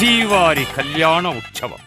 శ్రీవారి కళ్యాణ ఉత్సవం.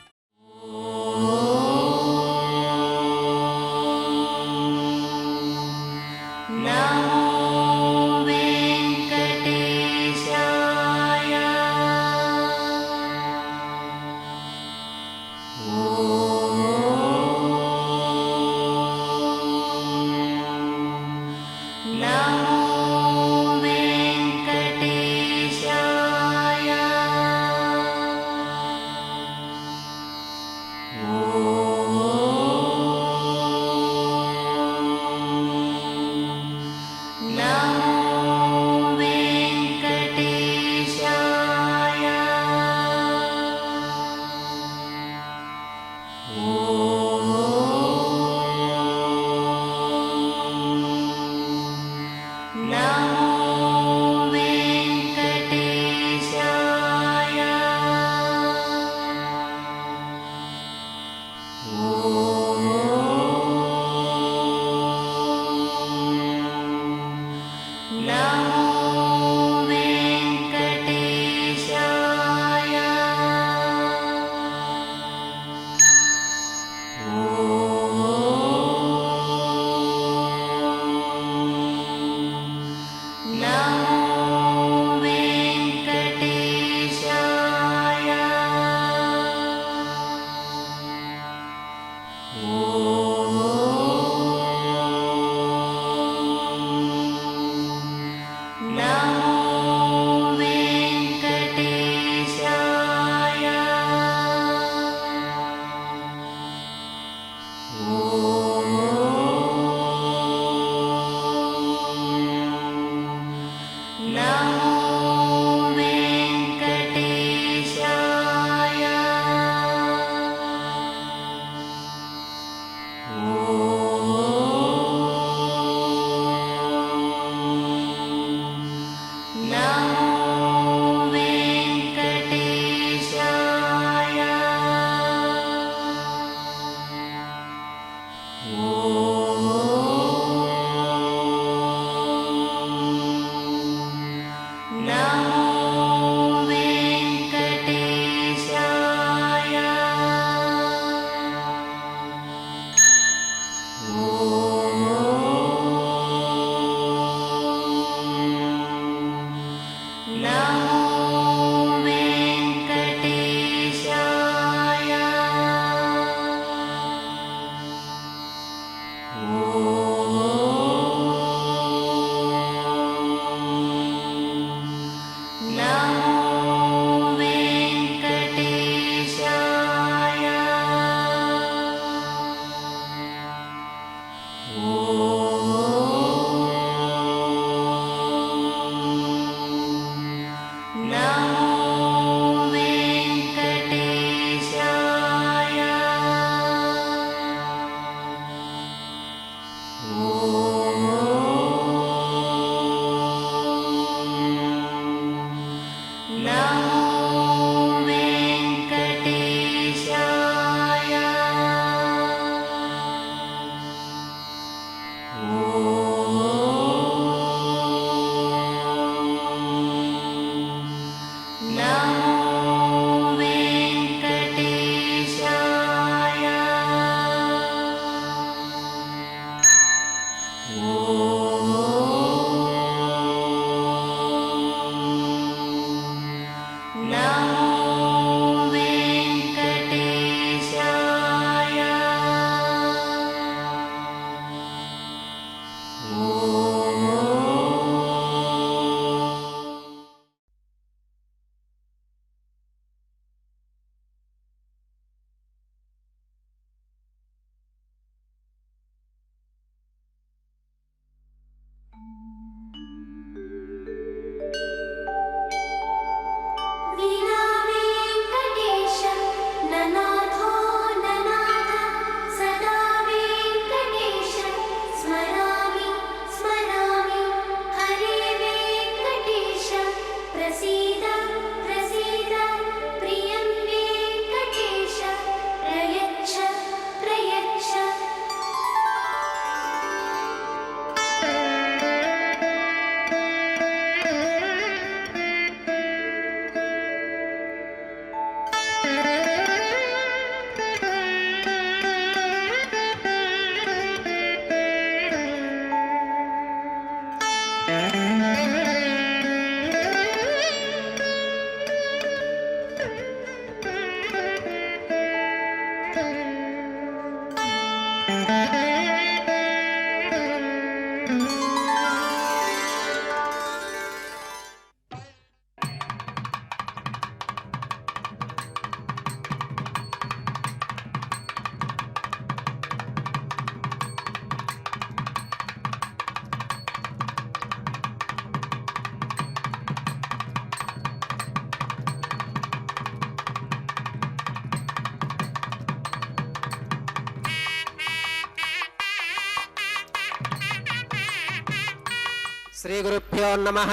శ్రీగురుభ్యో నమః.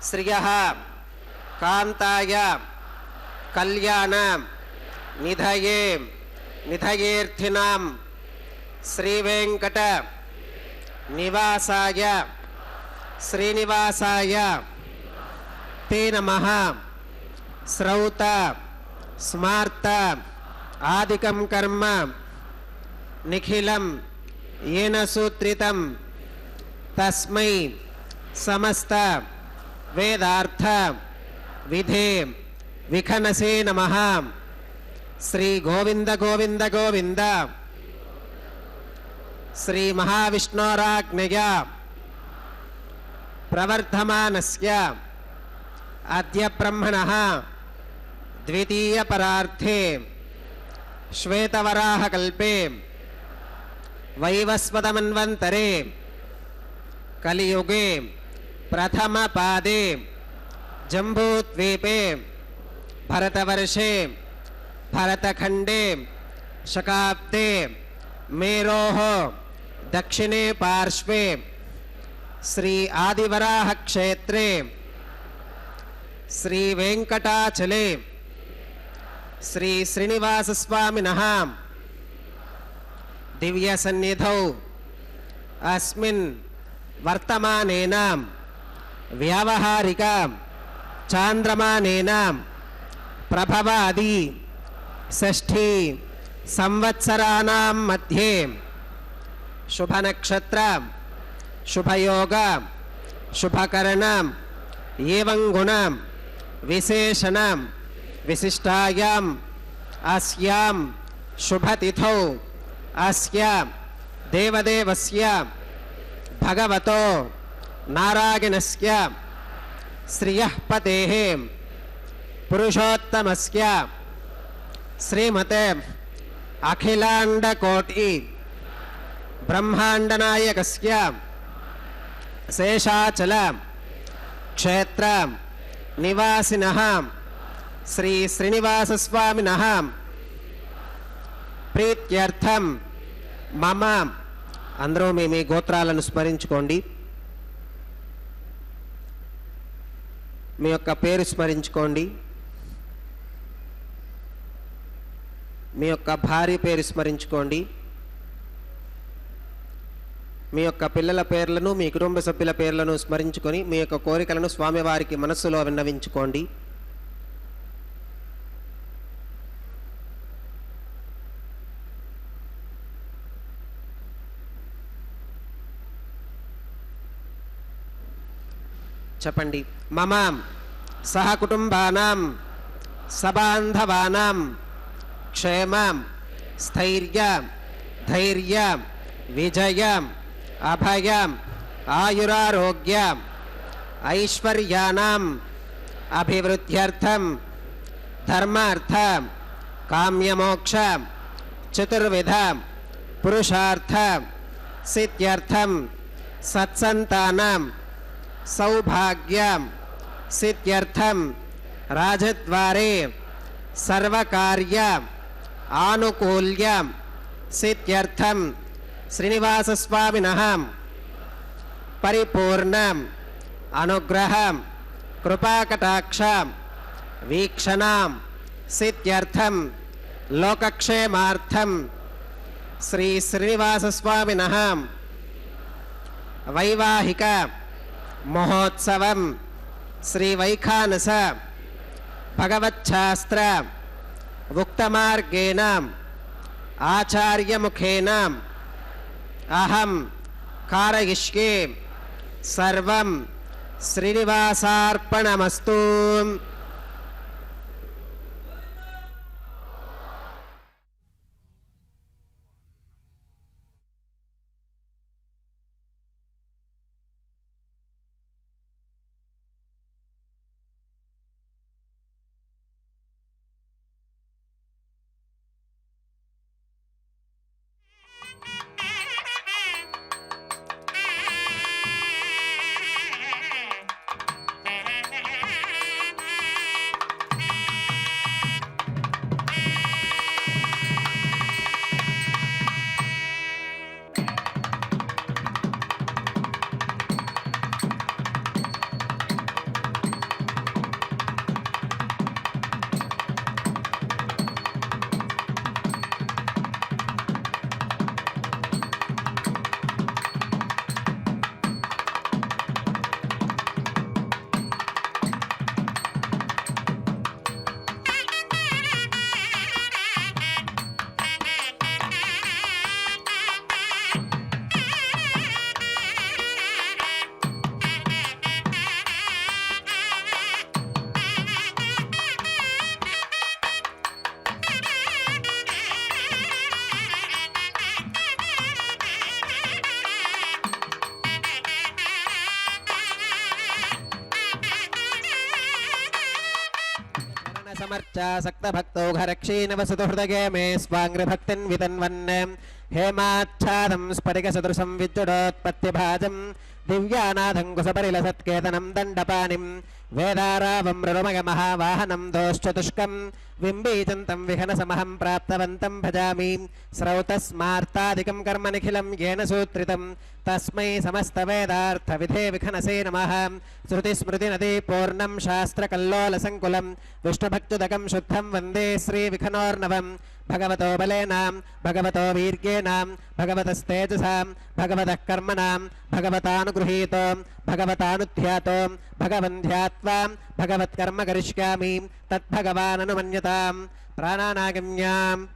శ్రియః కాంతాయ కళ్యాణ నిధయే నిధయేర్థినాం శ్రీవేంకట నివాసాయ శ్రీనివాసాయ తే నమః. శ్రౌత స్మార్త ఆదికం కర్మ నిఖిలం येन सूत्रितं तस्मै समस्त वेदार्थ विधे विखनसे नमः. श्री गोविंद गोविंद गोविंद. श्री महाविष्णोराज्ञया प्रवर्धमानस्य अद्य ब्रह्मणः द्वितीय परार्थे श्वेतवराहकल्पे वैवस्वतमन्वन्तरे कलियुगे प्रथम पादे जम्बूद्वीपे भरतवर्षे भरतखंडे शकाब्दे मेरोः दक्षिणे पार्श्वे श्री आदिवराह क्षेत्रे श्री वेंकटाचले श्री श्रीनिवास स्वामिनः दिव्य सन्निधौ अस्मिन् वर्तमानेन व्यावहारिक चांद्रमानेन प्रभवादि षष्ठी संवत्सराणां मध्ये शुभ नक्षत्र शुभयोग शुभकरण एवं गुण विशेषण विशिष्टायां अस्यां शुभतिथौ अस्य देवदेवस्य भगवतो नारायणस्य श्रियः पतेः पुरुषोत्तमस्य श्रीमते अखिलांडकोटि ब्रह्मांडनायकस्य शेषाचल क्षेत्र निवासिनः श्री श्रीनिवास स्वामिनः ప్రీత్యర్థం మమ. అందరూ మీ గోత్రాలను స్మరించుకోండి. మీ యొక్క పేరు స్మరించుకోండి. మీ యొక్క భార్య పేరు స్మరించుకోండి. మీ యొక్క పిల్లల పేర్లను మీ కుటుంబ సభ్యుల పేర్లను స్మరించుకొని మీ యొక్క కోరికలను స్వామివారికి మనస్సులో విన్నవించుకోండి. చెప్పండి. మమ సహ కుటుంబానాం సబాంధవానాం క్షేమ స్థైర్య ధైర్య విజయ అభయ ఆయురారోగ్య ఐశ్వర్యానాం అభివృద్ధ్యర్థం ధర్మార్థ కామ్యమోక్ష చతుర్విధ పురుషార్థ సిద్ధ్యర్థం సత్సంతానం सौभाग्य सिद्ध्यर्थम राजद्वारे सर्वकार्य आनुकूल्य सिद्ध्यर्थम श्रीनिवास स्वामिनः परिपूर्ण अनुग्रह कृपाकटाक्ष वीक्षणा सिद्ध्यर्थम लोकक्षेमार्थम श्री श्रीनिवास स्वामिनः वैवाहिक महोत्सवं श्री वैखानस भगवच्छास्त्र उक्तमार्गेण आचार्य मुखेन अहं कारयिष्ये सर्वं श्रीनिवासार्पणमस्तु. समर्चासक्तभक्तौघरक्षीणवसतु हृदये मे स्वाङ्घ्रिभक्तिन् वितन्वन् हेमाच्छादं स्फटिकसदृशं विद्युडोत्पत्तिभाजं दिव्यानाथं कुसपरिलसत्केतनं दण्डपाणिं वेदारावं मृडुमगमहावाहनं दोश्चतुष्कं बिम्बीचन्तं विहनसमहं प्राप्तवन्तं भजामि स्रौतस्मार्तादिकं कर्म निखिलं येन सूत्रितं तस्मै समस्तवेदार्थविधे विखनसे नमः श्रुतिस्मृतिनदी पूर्णं शास्त्रकल्लोलसङ्कुलं विष्णुभक्त्युदकं शुद्धं वन्दे श्रीविखनोर्णवं भगवतो बलेनां भगवतो वीर्येणां भगवतस्तेजसां भगवतः कर्मणां भगवतानुगृहीतो भगवतानुध्यातो भगवन्ध्यात्वा भगवत्कर्म करिष्यामि तद्भगवाननुमन्यतां प्राणानागम्याम्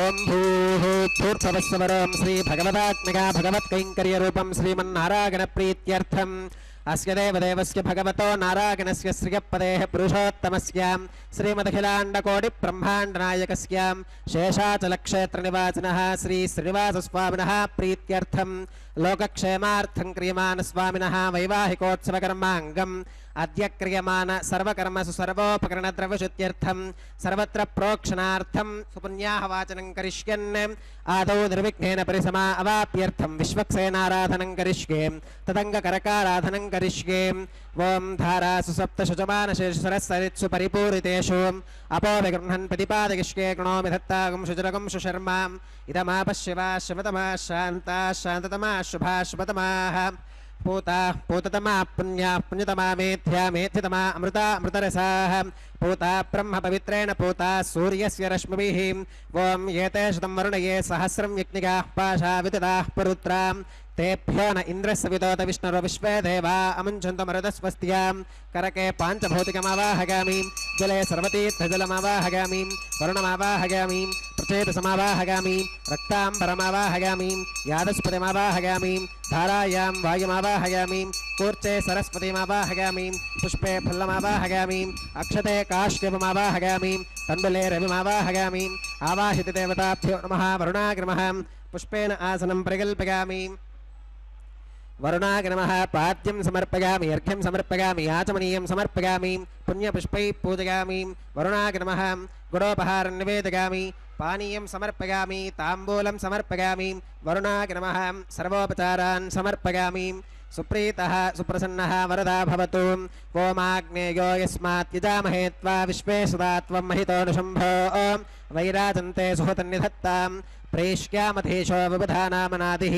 ओम भूः भूर्भुवस्वरं श्री भगवदात्मिका भगवत्कैङ्कर्यरूपं श्रीमन्नारायणप्रीत्यर्थम् अस्य देवदेवस्य भगवतो नारायणस्य श्रियपदेः पुरुषोत्तमस्यां श्रीमदखिलाण्डकोटिब्रह्माण्डनायकस्यां शेषाचलक्षेत्रनिवासिनः श्री श्रीनिवासस्वामिनः प्रीत्यर्थं लोकक्षेमार्थं क्रियमाणस्वामिनः वैवाहिकोत्सवकर्माङ्गम् अद्य क्रियमाण सर्वकर्मसु सर्वोपकरणद्रव्यशुद्ध्यर्थं सर्वत्र प्रोक्षणार्थं सुपुण्याहवाचनं करिष्यन् आदौ निर्विघ्नेन परिसमा अवाप्यर्थं विश्वक्सेनाराधनं करिष्ये तदङ्गकरकाराधनं करिष्ये ओं धारासु सप्तशुचमानशेषसरस्सरित्सु परिपूरितेषु अपो विगृह्णन् प्रतिपादयिष्ये गृणोमि दत्तागं शुचरगं सुशर्माम् इदमापश्यवा शिवतमाः शान्ताः शान्ततमाः शुभाः शुभतमाः पूता पूततमा पुण्या पुण्यतमा मेध्या मेध्यतमा अमृता अमृतरसाः पूता ब्रह्म पवित्रेण पूता सूर्यस्य रश्मिभिः ओं एते शतं वरुणये सहस्रं यज्ञिकाः पाशा विददाः पुरुत्रां तेभ्यो न इन्द्रस्य विदोत विष्णुरो विश्वे देवा अमुञ्चन्तु मरुतस्वस्त्यां करके पाञ्चभौतिकमावाहयामि जले सर्वतीर्थजलमावाहयामि वरुणमावाहयामि प्रचेतसमावाहयामि रक्ताम्बरमावाहयामि यादस्पतिमावाहयामि धारायां वायुमावाहयामि कूर्चे सरस्वतीमावाहयामि पुष्पे फल्लमावाहयामि अक्षते काश्यपमावाहयामि तण्डुले रविमावाहयामि आवाहित देवताभ्यो नमः वरुणाग्रमः पुष्पेण आसनं परिकल्पयामि वरुणाग्रमः पाद्यं समर्पयामि अर्घ्यं समर्पयामि आचमनीयं समर्पयामि पुण्यपुष्पैः पूजयामि वरुणाग्रमः गुडोपहारं निवेदयामि पानीयं समर्पयामि ताम्बूलं समर्पयामि वरुणाग्रमः सर्वोपचारान् समर्पयामि सुप्रीतः सुप्रसन्नः वरदा भवतु ओमाग्नेयो यस्मात् यजामहे त्वा विश्वे सदा त्वं महितोऽनुशम्भो वैराजन्ते सुहृतन्निधत्तां प्रेष्यामधीशो विबुधानामनादिः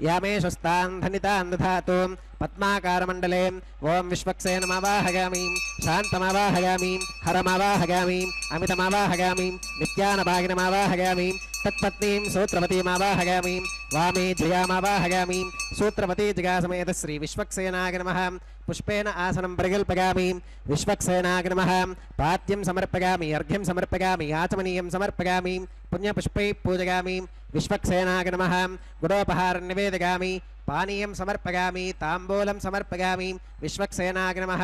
यामेशस्तान् धनितान् दधातु पद्माकारमण्डले ओं विश्वक्सेनमावाहयामि शान्तमावाहयामि हरमावाहयामि अमितमावाहयामि नित्यानभागिनमावाहयामि तत्पत्नीं सूत्रवतीमावाहयामि वामे जयामावाहयामि सूत्रवती जयासमेत श्री विश्वक्सेनाय नमः पुष्पेण आसनं परिकल्पयामि विश्वक्सेनाय नमः पाद्यं समर्पयामि अर्घ्यं समर्पयामि आचमनीयं समर्पयामि पुण्यपुष्पैः पूजयामि विश्वक्सेनाय नमः गुडोपहारं निवेदयामि पानीयं समर्पयामि ताम्बूलं समर्पयामि विश्वक्सेनाय नमः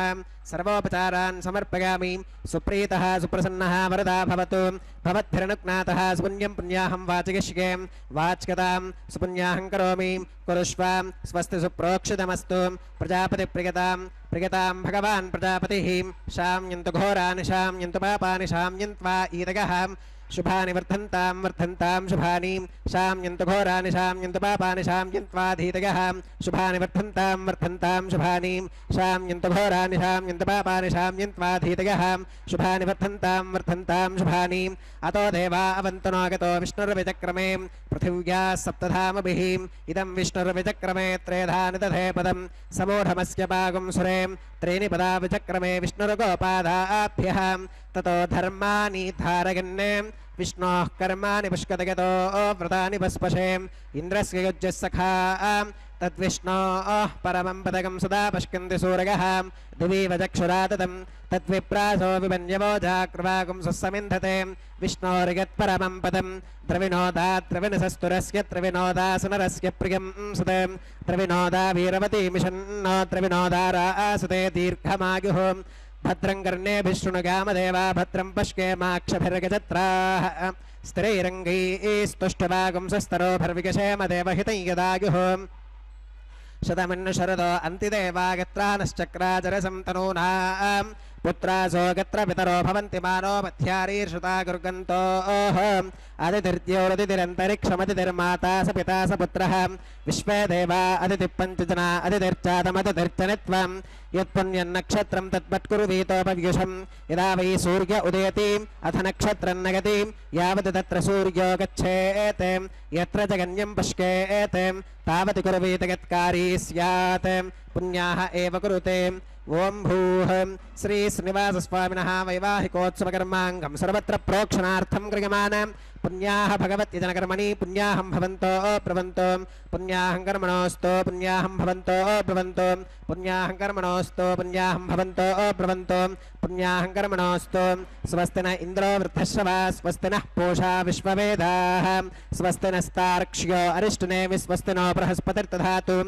सर्वोपचारान् समर्पयामि सुप्रीतः सुप्रसन्नः वरदा भवतु भवद्भिरनुज्ञातः सुपुण्यं पुण्याहं वाचयिष्ये वाच्यतां सुपुण्याहं करोमि कुरुष्व स्वस्ति सुप्रोक्षितमस्तु प्रजापतिप्रियतां प्रियतां भगवान् प्रजापतिः शाम्यन्तु घोरानि शाम्यन्तु पापानि शाम्यन्त्वा ईदगः शुभानि वर्धन्तां वर्धन्तां शुभानि शाम्यन्तु घोरानि शाम्यन्तु पापानि शाम्यन्त्वाधीतयः शुभानि वर्धन्तां वर्धन्तां शुभानि शाम्यन्तु घोरानि शाम्यन्तु पापानि शाम्यन्त्वाधीतयः शुभानि वर्धन्तां वर्धन्तां शुभानि अतो देवा अवन्तनागतो विष्णुर्विचक्रमे पृथिव्याः सप्तधामभिः इदं विष्णुर्विचक्रमे त्रेधानि दधे पदं समूढमस्य पागुं सुरे त्रीणि पदा विचक्रमे विष्णुर्गोपादाभ्यः ततो धर्माणि धारयन् विष्णोः कर्माणि पुष्कतयतो व्रतानि पस्पशे इन्द्रस्य युज्यः सखा तद्विष्णोः परमं पदकं सदा पश्यन्ति सूरयः दिवीव चक्षुरा ततं तद्विप्रासो विमन्यवो जाकृवागुं सुसमिन्धते विष्णोर्यत्परमं पदं द्रविणोदा द्रविणसस्तुरस्य द्रविणोदासुनरस्य प्रियं सुते द्रविणोदा वीरवती मिषन्नो द्रविणोदा रासुते दीर्घमायुः भद्रं कर्णेभिः शृणुगामदेवा भद्रं पश्येमाक्षभिर्गजत्राः स्थिरैरङ्गैस्तुष्टवागुंसस्तरोभिर्विगशेम देवहितं यदायुः शतमिन्नु शरदो अन्तिदेवागत्रानश्चक्राजरसं तनूनां पुत्रासो गत्र पितरो भवन्ति मानो मध्यारीर्षुता गुर्गन्तोः अदितिर्द्योरदितिरन्तरिक्षमदितिर्माता स पिता स पुत्रः विश्वे देवा अदितिपञ्चजना अदितिर्चादमदितिर्चनित्वं यत्पुण्यन्नक्षत्रं तद्वत्कुरुवीतोपव्युषं यदा वै सूर्य उदयति अथ नक्षत्रं नगति यावत् तत्र सूर्यो गच्छेत् यत्र जगन्यं पश्येत् तावत् कुरुवीत यत्कारी स्यात् पुण्याः एव कुरुते ओम भूः श्री श्रीनिवासस्वामिनः वैवाहिकोत्सवकर्माङ्गं सर्वत्र प्रोक्षणार्थं क्रियमाण पुण्याः भगवत्यजनकर्मणि पुण्याहं भवन्तो प्रवन्तो पुण्याहं कर्मणोऽस्तो पुण्याहं भवन्तो प्रवन्तो पुण्याहं कर्मणोऽस्तो पुण्याहं भवन्तो प्रवन्तो पुण्याहं कर्मणोऽस्तो स्वस्ति न इन्द्रो वृद्धश्रवा स्वस्ति नः पूषा विश्ववेदाः स्वस्ति नस्तार्क्ष्यो अरिष्टनेमि स्वस्ति नो बृहस्पतिर्दधातु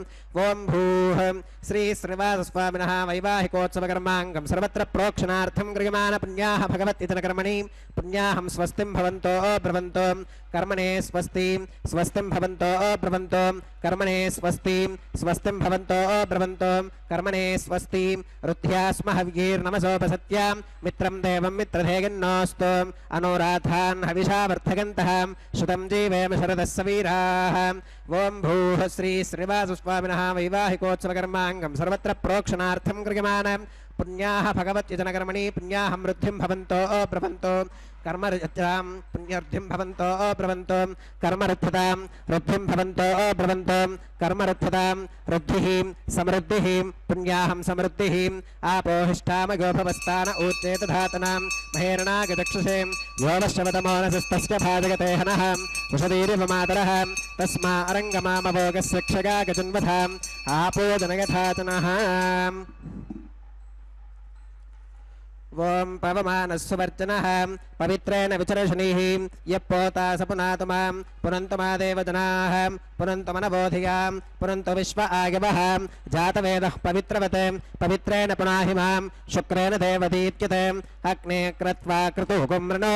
ओम भूः श्री श्रीनिवासस्वामिनः वैवाहिकोत्सवकर्माङ्गं सर्वत्र प्रोक्षणार्थं क्रियमाण पुण्याः भगवत्यजनकर्मणि पुण्याहं स्वस्तिं भवन्तो प्रवन्तो कर्मणे स्वस्ति स्वस्तिं भवन्तो प्रवन्तो कर्मणे स्वस्ति स्वस्तिं भवन्तो प्रवन्तो कर्मणे स्वस्ति रुद्ध्यास्म हव्यैर्नमसोपसत्यां मित्रं देवं मित्रधेयन्नोऽस्तु अनुराधान् हविषा वर्धगन्तः श्रुतं जीवेम शरदः सवीराः ओम भूः श्री श्रीनिवासस्वामिनः वैवाहिकोत्सवकर्माङ्गं सर्वत्र प्रोक्षणार्थं क्रियमाण पुण्याः भगवत्यजनकर्मणि पुण्याहं वृद्धिं भवन्तो प्रवन्तो कर्मरतां पुण्यर्थिं भवन्तो प्रवन्तो कर्मरथतां वृद्धिं भवन्तो प्रवन्तो कर्मरथतां वृद्धिः समृद्धिः पुण्याहं समृद्धिः आपोहिष्ठामगोभवस्थान ऊर्जेत धातनां महेरणागचक्षुषे योवश्चवतमोनसस्तस्य भाजगते हनः उषदीरिवमातरः तस्मा अरङ्गमामवोगस्य क्षगागजन्वधाम् आपो जनयथाचनः ओम पवमानस्सुवर्चनः पवित्रेण विचर्षणीः यः पोता स पुनातु मां पुनन्तु मा देवजनाः पुनन्तु मनबोधियां पुनन्तु विश्व आगवः जातवेदः पवित्रवत् पवित्रेण पुनाहि मां शुक्रेण देवदीत्यते अग्ने कृत्वा क्रतुः कुम्रणो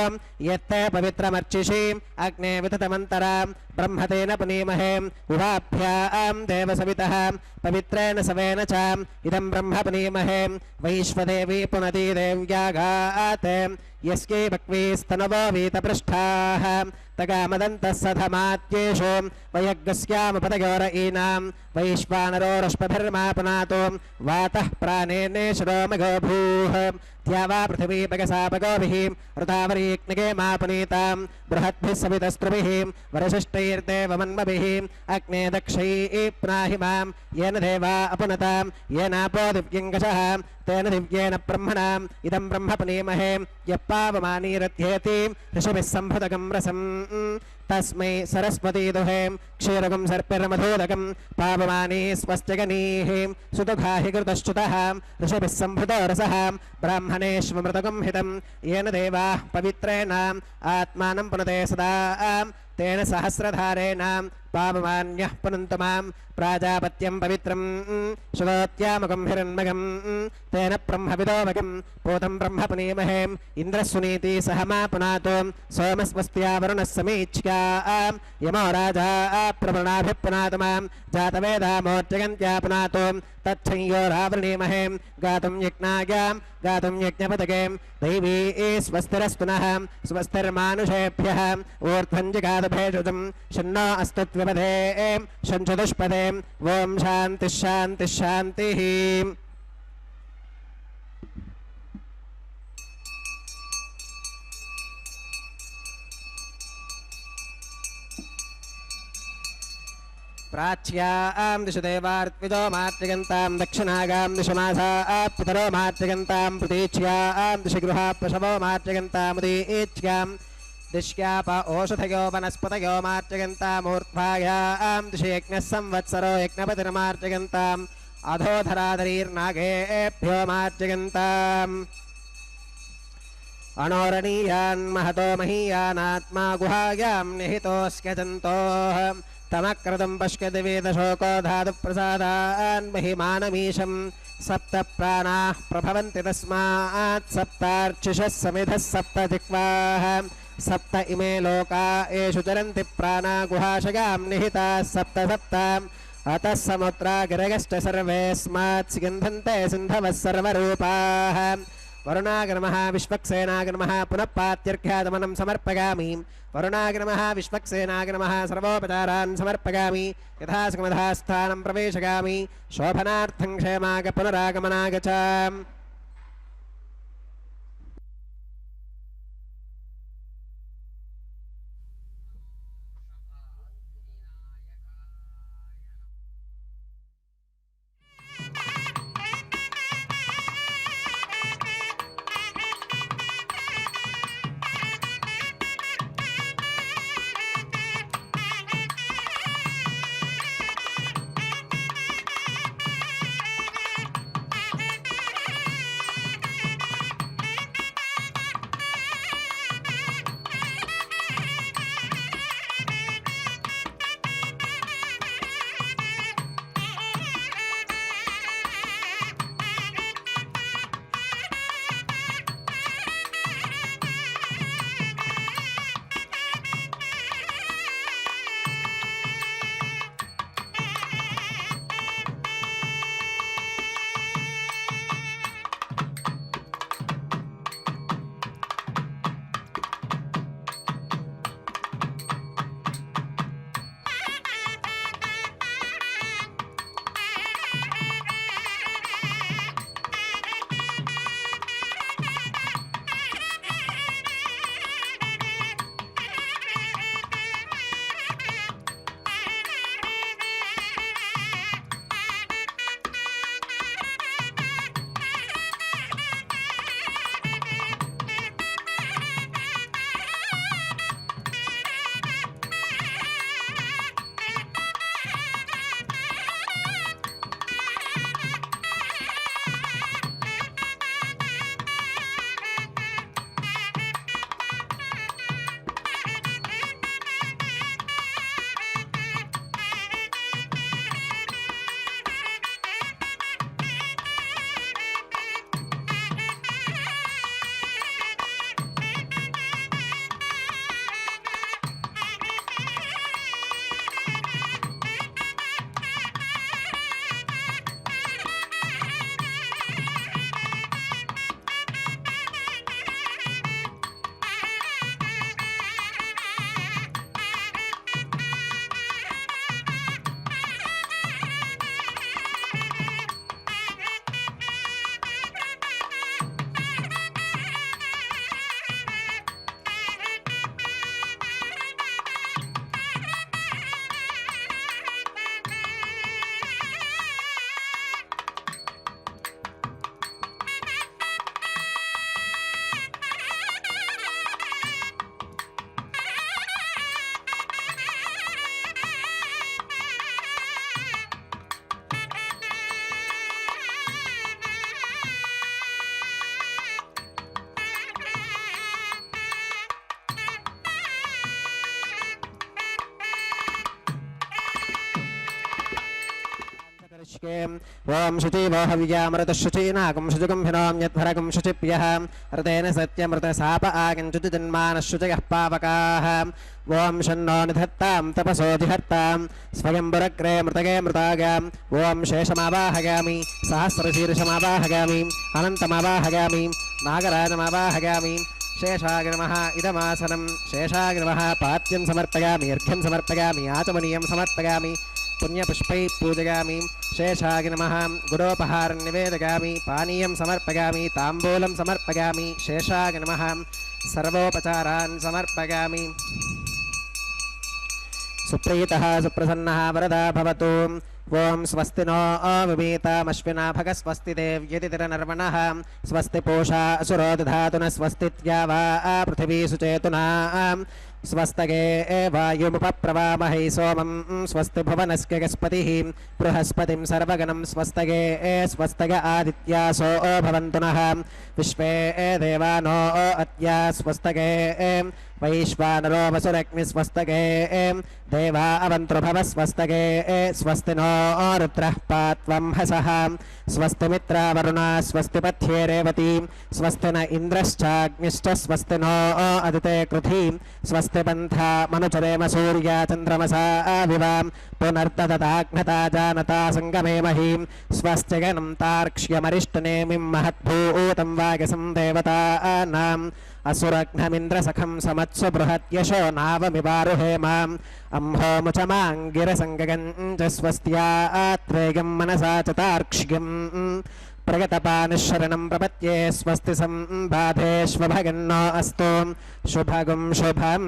यत्ते पवित्रमर्चिषि अग्ने विततमन्तरां ब्रह्मतेन पुनीमहे उभाभ्यां देवसवितः पवित्रेण सवेन च इदं ब्रह्म पुनीमहे वैश्वदेवी पुनती देव्यागात् यस्यै भक्वीस्तनवो वीतपृष्ठाः तगामदन्तः सधमात्येषु वयग्स्यामुपतयोरयीनां वैश्वानरोरश्मभिर्मा पुनातो वातः प्राणेनेशरोमगोभूः द्यावा पृथिवी पगसापगोभिः ऋतावरीग्निगे मा पुनीतां बृहद्भिः सवितस्त्रुभिः वरशिष्टैर्देवमन्मभिः अग्ने दक्षैः पुनाहि मां येन देवा अपुनतां येनापो दिव्यङ्गशः तेन दिव्येन ब्रह्मणाम् इदं ब्रह्म पुनीमहे यः पावमानीरध्येति ऋषिभिः सम्भृतकं रसम् तस्मै सरस्वती दुहे क्षीरकं सर्पिर्मधोदकं पावमानी स्वस्त्यगनीः सुदुघाहि कृतश्च्युतः ऋषिभिः सम्भृतो रसः ब्राह्मणेष्वमृतकं हितं येन देवाः पवित्रेण आत्मानं पुनते सदा तेन सहस्रधारेण पावमान्यः पुनन्तु मां प्राजापत्यं पवित्रं श्रोत्यामुखं हिरण्मगं तेन ब्रह्मविदोमकं पूतं ब्रह्म पुनीमहे इन्द्रस्सुनीति सह मा पुनातो सोमस्वस्त्या वरुणः समीच्या यमो राजा प्रवृणाभिः पुनातु मां जातवेदामोर्जगन्त्या पुनातो तच्छंयोरावृणीमहे गातुं यज्ञायां गातुं यज्ञपदके दैवी स्वस्तिरस्तु नः स्वस्तिर्मानुषेभ्यः ऊर्ध्वं जिगादभेषुतं शन्नो अस्तु त्विपदे शञ्चतुष्पदे ओम शान्तिः शान्तिः शान्तिः। प्राच्यां दिशु देवार्त्विजो मातृगन्तां दक्षिणागां दिशु मासाः पितरो मातृगन्तां प्रतीच्यां दिशु गृहाः पशवो मातृगन्तामुदीच्यां दिश्याप ओषधयो वनस्पतयो मार्जगन्तामूर्ध्वायां दिशि यज्ञः संवत्सरो यज्ञपतिर्मार्जगन्ताम् अधोधरादरीर्नागेभ्यो मार्जगन्ताम् अणोरणीयान् महतो महीयानात्मा गुहायां निहितोऽस्क्य जन्तोः तमक्रतुं पश्यति वेदशोको धातुप्रसादान् महिमानमीशं सप्त प्राणाः प्रभवन्ति तस्मात् सप्तार्चिषः समिधः सप्त जिह्वाः सप्त इमे लोका येषु चरन्ति प्राणा गुहाशयां निहिताः सप्त सप्त अतः समुद्रागिरगश्च सर्वेऽस्मात् सिगन्धन्ते सिन्धवः सर्वरूपाः वरुणाय नमः विश्वक्सेनाय नमः पुनः पात्यर्घ्यादमनं समर्पयामि वरुणाय नमः विश्वक्सेनाय नमः सर्वोपचारान् समर्पयामि यथा सुखमधास्थानं प्रवेशयामि शोभनार्थं क्षेमाय पुनरागमनाय च ओम शुचिवो हव्यामृत शुचीनागं शुचिगं हिनोम्यध्वरगं शुचिप्यः ऋतेन सत्यमृत साप आगञ्चुति जन्मानः शुचयः पावकाः ओम शन्नो निधत्तां तपसोऽधिहर्तां स्वयंवरग्रे मृतगे मृतागाम् ओम शेषमावाहयामि सहस्रशीर्षमावाहयामि अनन्तमावाहयामि नागराजमावाहयामि शेषाय नमः इदमासनं शेषाय नमः पाद्यं समर्पयामि अर्घ्यं समर्पयामि आचमनीयं समर्पयामि पुण्यपुष्पैः पूजयामि शेषाय नमः गुडोपहारं निवेदयामि पानीयं समर्पयामि ताम्बूलं समर्पयामि शेषाय नमः सर्वोपचारान् समर्पयामि सुप्रीतः सुप्रसन्नः वरदा भवतु ओम स्वस्ति नो अविमीतामश्विना भग स्वस्ति देव्यति तिरनर्वणः स्वस्ति पूषा असुरो दधातु न स्वस्तित्या वा पृथिवी सुचेतुना स्वस्तगे वायुमुपप्रवामहे सोमं स्वस्ति भुवनस्य गस्पतिः बृहस्पतिं सर्वगणं स्वस्तगे स्वस्तग आदित्यासो भवन्तु नः विश्वे देवानो अद्या स्वस्तगे వైశ్వానరో వసురగ్నిస్వస్తకే దేవా అవంతృభవస్వస్తకే స్వస్తి నో రుద్రః పాత్వం హసః స్వస్తి మిత్రావరుణ స్వస్తి పథ్యే రేవతి స్వస్తి న ఇంద్రశ్చాగ్నిశ్చ స్వస్తి నో అదితే కృధి స్వస్తి పంథా మనుచరేమ సూర్య చంద్రమసా వివ పునర్దదతాగ్నతా జానతా సంగమే మహీం స్వస్తిగనం తార్క్ష్యమరిష్టనేమిం మహద్భూతం వాగసం దేవతానాం అసురఘ్నమింద్రసఖం సమత్సు బృహద్యశో నావమివారుహేమాం అంహోముచమాంగిరసంగగం చ స్వస్త్యాత్వేగం మనసా చ తార్క్ష్యం ప్రగతపానిశరణం ప్రపత్యే స్వస్తి సంబాధేష్వభగన్నో అస్తు శుభగం శుభం.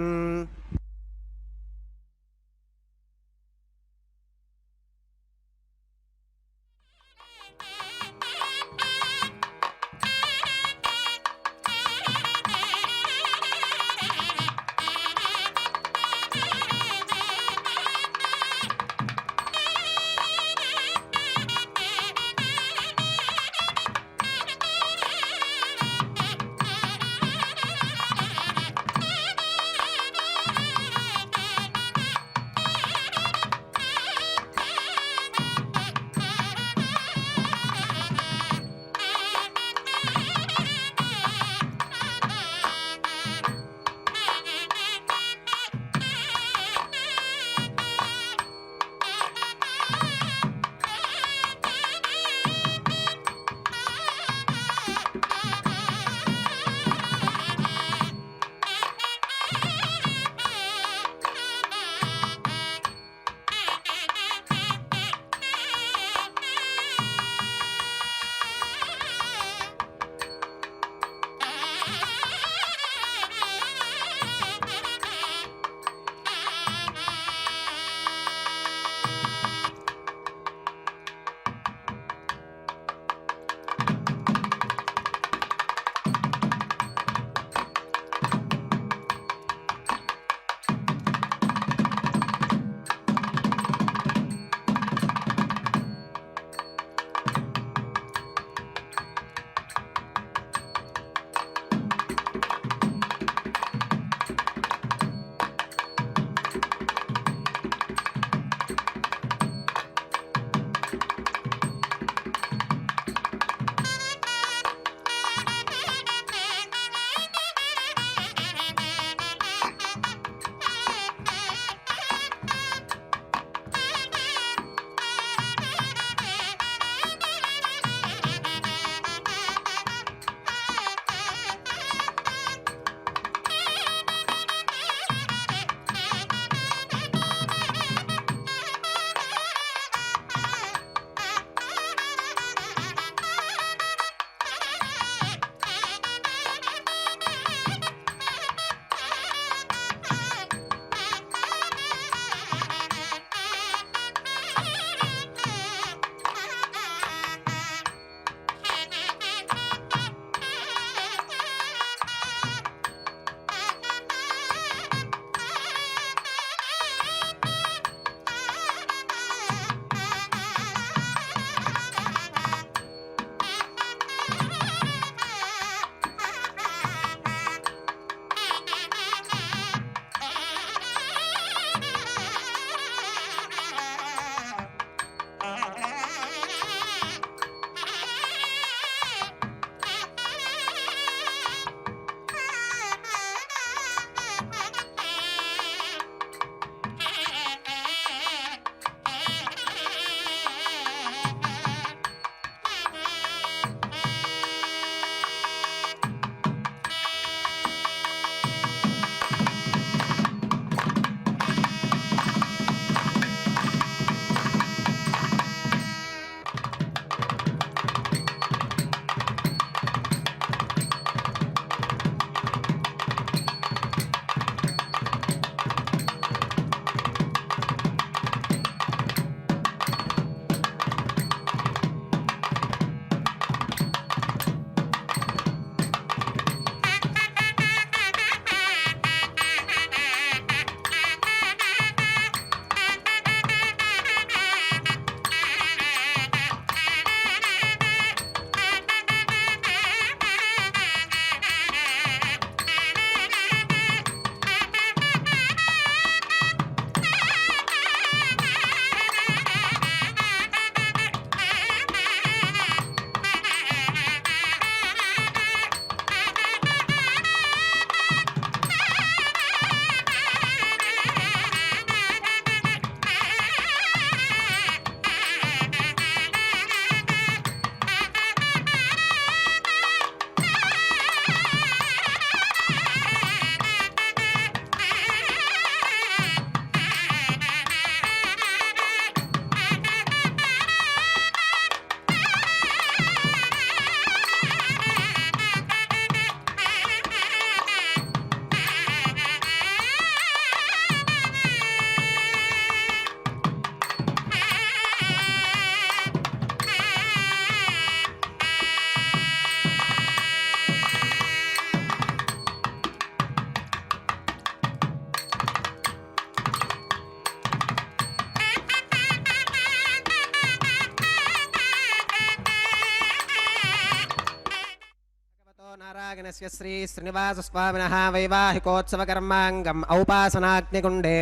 శ్రీకృష్ణస్య శ్రీ శ్రీనివాసస్వామినः వైవాహికోత్సవకర్మాంగం ఔపాసనాగ్నికుండే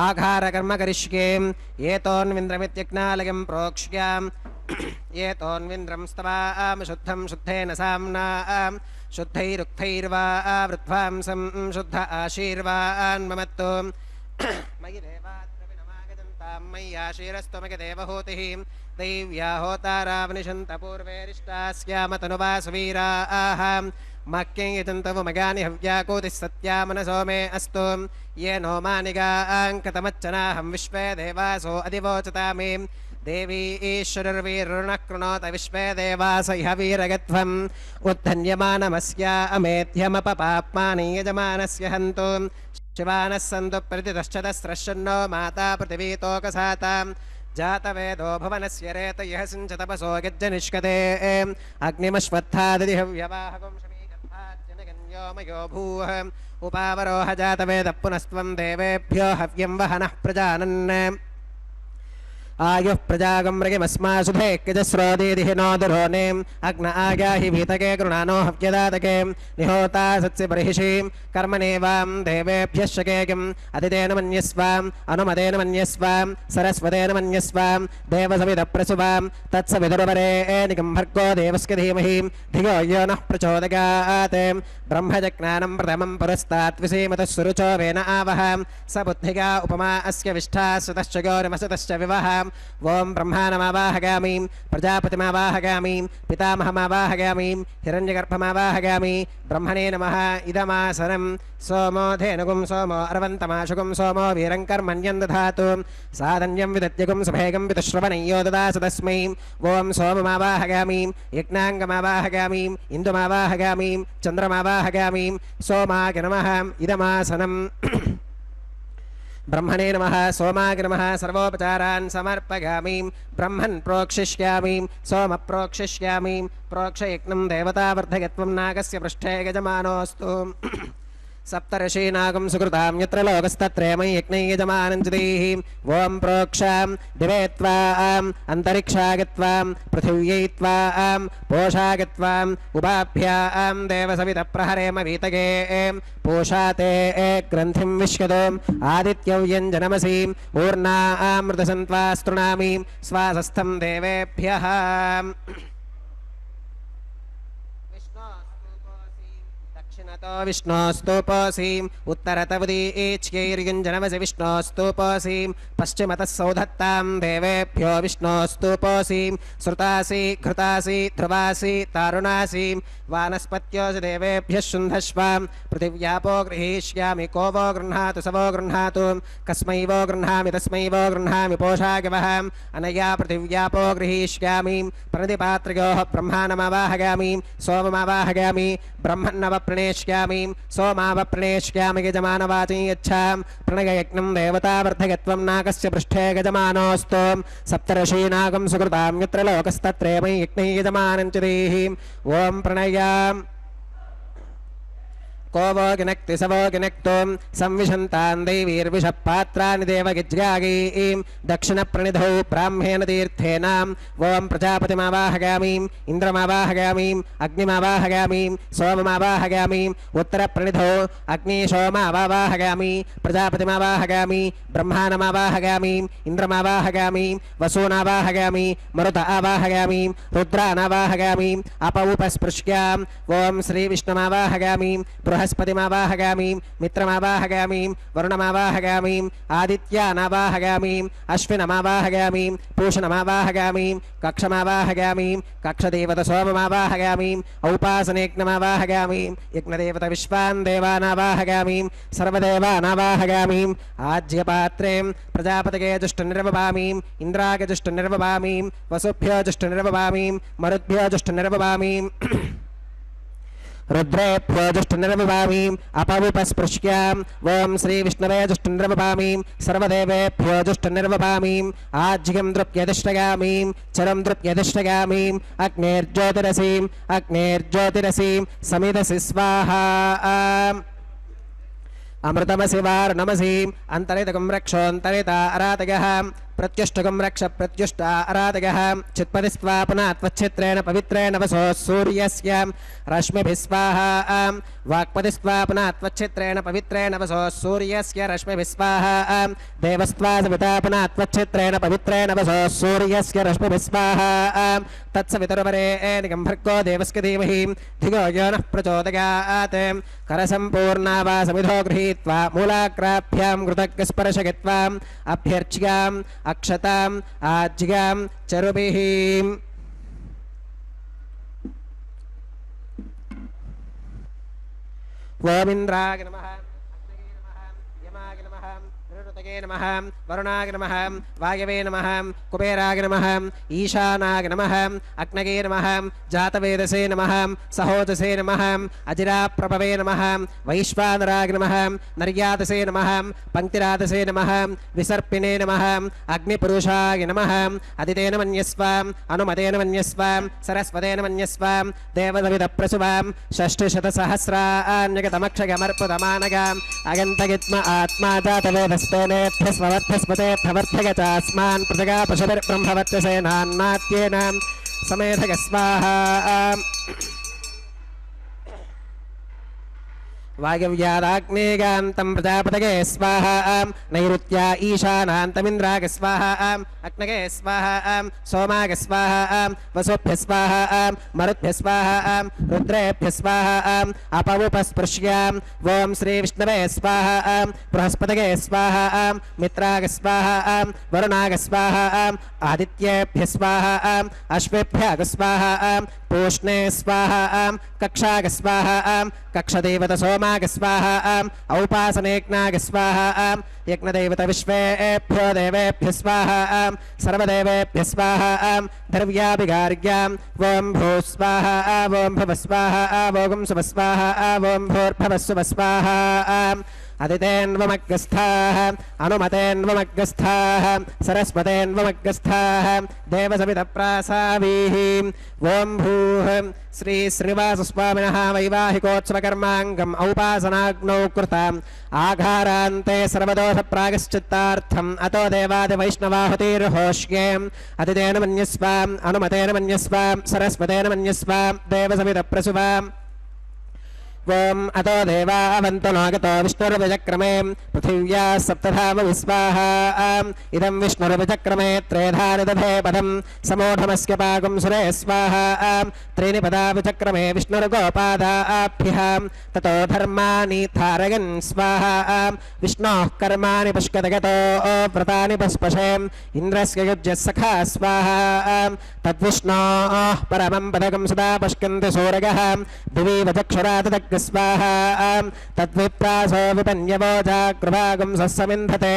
ఆఘారకర్మ కరిష్యే ఏతోన్వింద్రమిత్యజ్ఞాలయం ప్రోక్ష్యాం ఏతోన్వింద్రం స్తవాం శుద్ధం శుద్ధేన సామ్నా శుద్ధైరుక్తైర్వా వృద్ధ్వాంసం శుద్ధ ఆశీర్వాన్ మమత్తు మయి దేవాద్రవిణమాగజంతాం మయ్యాశీరస్త్వమగ దేవహూతిః दैव्या होतारावनिशन्त पूर्वेरिष्टास्यामतनुवासवीराः मह्यं यजन्तवमगानि हव्याकोतिः सत्या मनसो मे अस्तु ये नो मानिगाङ्कतमच्चनाहं विश्वे देवासो अधिवोचता मे देवी ईश्वरर्वीरुणः कृणोत विश्वे देवास इह वीरगध्वम् उद्धन्यमानमस्या अमेध्यमपपाप्मानि यजमानस्य हन्तु शिवानः सन्तु प्रतिदश्चतस्रश्चन्नो माता पृथिवीतोकसाताम् जातवेदो भवनस्य रेतयः सिञ्चतपसो यज्जनिष्कते अग्निमश्वत्थादिहव्यवाहकं शमीगर्भाज्जनगन्यो मयो भूः उपावरोह जातवेदः पुनस्त्वं देवेभ्यो हव्यं वहनः प्रजानन् आयुः प्रजागं मृगिमस्मासुधे किजस्रोदीदिः नो दुरोनेम् अग्न आगाहि भीतके गृणानो हव्यदातके निहोता सत्सि बर्हिषीं कर्मणेवां देवेभ्यः शकेकिम् अतितेन मन्यस्वाम् अनुमतेन मन्यस्वां सरस्वतेन मन्यस्वां देवसविदप्रसुवां तत्सविदुर्वरेणिकं भर्गो देवस्य धीमहि धियो यो नः प्रचोदयात् ब्रह्मजज्ञानं प्रथमं पुरस्तात् विसीमतः सुरुचो वेन आवह स बुद्धिगा उपमा अस्य विष्ठा सुतश्च गौरमसतश्च विवह ओं ब्रह्माणमावाहगामि प्रजापतिमावाहगामि पितामहमावाहगामि हिरण्यगर्भमावाहगामि ब्रह्मणे नमः इदमासनं सोमो धेनुगुं सोमो अर्वन्तमाशुगुं सोमो वीरं कर्मण्यं दधातु साधन्यं विदत्यगुं सभेगं वितश्रवणय्यो ददासु तस्मै ओं सोममावाहगामि यज्ञाङ्गमावाहगामि इन्दुमावाहगामि चन्द्रमावाहगामि सोमाय नमः इदमासनं ब्रह्मणे नमः सोमाय नमः सर्वोपचारान् समर्पयामि ब्रह्मन् प्रोक्षिष्यामि सोम प्रोक्षिष्यामि प्रोक्षयज्ञं देवतावर्धयत्वं नागस्य पृष्ठे यजमानोऽस्तु सप्तर्षीनागं सुकृतां यत्र लोकस्तत्रेमं यज्ञै यजमानञ्जतीः ओं प्रोक्षां दिवे त्वाम् अन्तरिक्षागत्वां पृथिव्यै त्वाम् पोषागत्वाम् उपाभ्यां देवसवितप्रहरेम वीतगे पोषा ते ग्रन्थिं विश्वतोम् आदित्यव्यञ्जनमसीम् ऊर्णामृतसन्त्वा स्तृणामि स्वासस्थं देवेभ्यः विष्णोस्तूपोऽसीम् उत्तरतवदीच्यैर्युञ्जनमसि विष्णोस्तूपोऽसीम् पश्चिमतः सौधत्तां देवेभ्यो विष्णोस्तूपोऽसीम् श्रुतासि घृतासि ध्रुवासि तारुणासीम् वानस्पत्योऽसि देवेभ्यः शुन्धश्वाम् पृथिव्यापो गृहीष्यामि को वो गृह्णातु स वो गृह्णातु कस्मै वो गृह्णामि तस्मै वो गृह्णामि पोषागवः अनया पृथिव्यापो गृहीष्यामि प्रणतिपात्रयोः ब्रह्माणमावाहयामि सोममावाहयामि ब्रह्मन्नवप्रणेष्यामि सोमावप्रणेष्यामि यजमानवाचि यच्छां प्रणययज्ञं देवतावर्धयत्वं नागस्य पृष्ठे यजमानोऽस्तु सप्तर्षीनागं सुकृतां यत्र लोकस्तत्रेमं यज्ञै यजमानञ्चतीः ॐ प्रणयाम् को वो गिनक्ति स वो गिनक्तु संविशन्तान् दैवीर्विषपात्राणि देवगिज्गागीं दक्षिणप्रणिधौ ब्राह्मेण तीर्थेन ओं प्रजापतिमावाहयामि इन्द्रमावाहयामि अग्निमावाहयामि सोममावाहयामि उत्तरप्रणिधौ अग्निशोमावाहयामि प्रजापतिमावाहयामि ब्रह्माणमावाहयामि इन्द्रमावाहयामि वसूनावाहयामि मरुत आवाहयामि रुद्रानावाहयामि अपौपस्पृश्याम् ओं श्रीविष्णुमावाहयामि बृहस्पतिमावाहयामि मित्रमावाहयामि वरुणमावाहयामि आदित्यानावाहयामि अश्विनमावाहयामि पूषणमावाहयामि कक्षमावाहयामि कक्षदेवतसोममावाहयामि औपासनेज्ञमावाहयामि यज्ञदेवत विश्वान् देवानावाहयामि सर्वदेवानावाहयामि आज्यपात्रे प्रजापतये जुष्टनिर्वपामि इन्द्राय जुष्टनिर्वपामि वसुभ्यो जुष्टनिर्वपामि मरुद्भ्यो जुष्टनिर्वपामि रुद्रेभ्यो जुष्टनिर्वपामि अपवुपस्पृश्याम् ओं श्रीविष्णवे जुष्टनिर्वपामि सर्वदेवेभ्यो जुष्टनिर्वपामि आज्यं द्रुप्यधिष्ठयामि चरं द्रुप्यधिष्ठयामि अग्नेर्ज्योतिरसीं समिदसि स्वाहा अमृतमसि वार्णमसि अन्तरितकं रक्षोऽन्तरिता अरातयः प्रत्युष्टकं रक्ष प्रत्युष्टा आराधकः चित्पति स्वापना त्वच्छित्रेण पवित्रेण वसो सूर्यस्य रश्मिभिः स्वाहा वाक्पति स्वापना त्वच्छित्रेण पवित्रेण वसो सूर्यस्य रश्मिभिः स्वाहा देवस्त्वा सवितापना त्वच्छित्रेण पवित्रेण वसो सूर्यस्य रश्मिभिः स्वाहा तत्सवितुर्वरेण्यं भर्गो देवस्य धीमहि धियो यो नः प्रचोदयात् करसम्पूर्णा वा समिधो गृहीत्वा मूलाग्राभ्यां कृतज्ञस्पर्शयित्वा अभ्यर्च्याम् अक्षताम् आज्ञां चरुभिः ओमिन्द्राय नमः यमाय नमः निरुतये नमः वरुणाय नमः वायवे नमः कुबेराय नमः ईशानाय नमः अग्नये नमः जातवेदसे नमः सहोदसे नमः अजिराप्रभवे नमः वैश्वानराय नमः नर्यादसे नमः पङ्क्तिरादसे नमः विसर्पिणे नमः अग्निपुरुषाय नमः अदितेन मन्यस्व अनुमतेन मन्यस्व सरस्वतेन मन्यस्व देवदविदप्रसुवां षष्टिशतसहस्रान्यगतमक्षगमर्पुतमानगाम् अगन्तगित्म आत्मा जातवेदस्तेनेभ्यस्वर्थस्पतेभ्यवर्धय चास्मान् पृथगा पशुभिर्ब्रह्मवर्त्यसेनान्नात्येन समेधय स्वाहा वायव्यादाग्नेगान्तं प्रजापतये स्वाहा नैऋत्या ईशानान्तमिन्द्राय स्वाहा अग्नये स्वाहा सोमाय स्वाहा वसुभ्यः स्वाहा मरुद्भ्यः स्वाहा रुद्रेभ्यः स्वाहा अपवुपस्पृश्याम् ॐ श्रीविष्णवे स्वाहा बृहस्पतये स्वाहा मित्राय स्वाहा वरुणाय स्वाहा आदित्येभ्यः स्वाहा अश्वेभ्यः स्वाहा पूष्णे स्वाहा कक्षाय स्वाहा कक्षदेवत सोमाय स्वाहा औपासनेज्ञाय स्वाहा यज्ञदेवत विश्वेभ्यो देवेभ्यः स्वाहा सर्वदेवेभ्यः स्वाहा द्रव्याभिगार्याम् ॐ भूः स्वाहा ॐ भुवः स्वाहा ॐ सुवः स्वाहा ॐ भूर्भुवः सुवः स्वाहा अदितेन्वमग्रस्थाः अनुमतेन्वमग्रस्थाः सरस्वतेन्वमग्रस्थाः देवसवितप्रासावीः ॐ भूः श्री श्रीवासस्वामिनः वैवाहिकोत्सवकर्माङ्गम् औपासनाग्नौ कृताम् आघारान्ते सर्वदोषप्रायश्चित्तार्थम् अतो देवादिवैष्णवाहुतिर्होष्ये अदितेन मन्यस्वाम् अनुमतेन मन्यस्वाम् सरस्वतेन मन्यस्वाम् देवसवितप्रसुवाम् ॐ अतो देवावन्तो नागतो विष्णुर्विचक्रमे पृथिव्या सप्तधाम विस्वाहा इदं विष्णुर्विचक्रमे त्रेधानि दधे पदं समूढमस्य पागुं सुरे स्वाहा त्रीणि पदा विचक्रमे विष्णुर्गोपादाभ्यः ततो धर्माणि धारयन् स्वाहा विष्णोः कर्माणि पुष्कतगतो व्रतानि पुष्पशे इन्द्रस्य युज्यः सखा स्वाहा तद्विष्णोः परमं पदकं सदा पश्यन्ति सूरयः दिवि वचक्षुरा स्वाहा तद्विप्रासो विपन्यवो जागृभागं सस्समिन्धते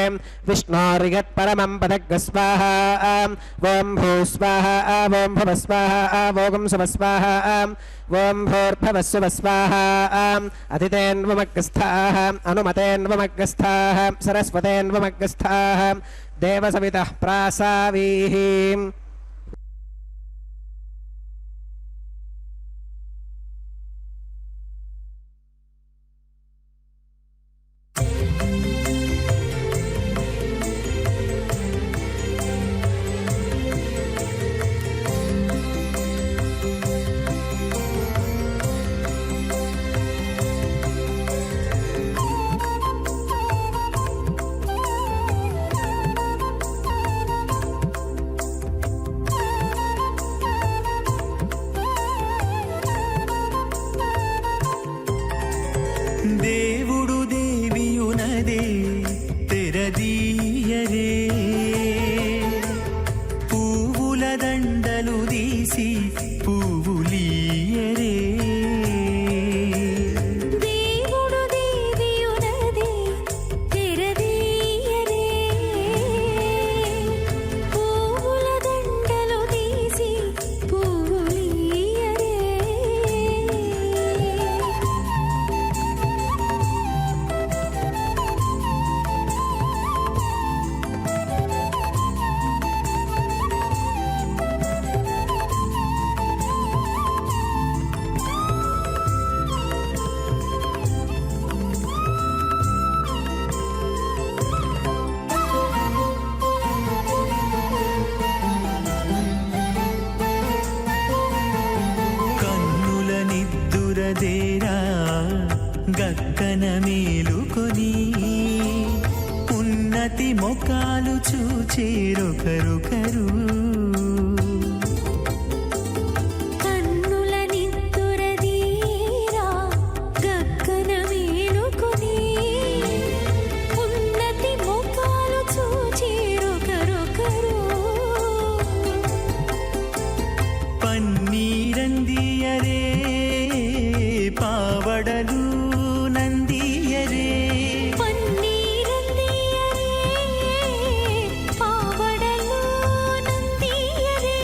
विष्णोर्यत्परमं पदग् स्वाहा ॐ भूः स्वाहा ॐ भुवः स्वाहा ॐ सुवः स्वाहा ॐ भूर्भुवः सुवः स्वाहा अदितेन्वमग्रस्थाः अनुमतेन्वमग्रस्थाः सरस्वतेन्वमग्रस्थाः देवसवितः प्रासावीः దేవుడు దేవియునదే తెరదీయరే పువ్వుల దండలు తీసి పువ్వులీయరే దేవుడు దేవియునదే తెరదీయరే పువ్వుల దండలు తీసి పువ్వులీయరే ఉన్నదేరా గక్కన మేలుకొని ఉన్నతి మొక్కలు చూచేరొకరొకరు కన్నుల నిద్దురదీరా గగ్గన మేలుకొని ఉన్నతి ముఖాలు చూచేరొకరొకరు పన్నీరందియరే పావడలు నందియరే పన్నీరందియరే పావడలు నందియరే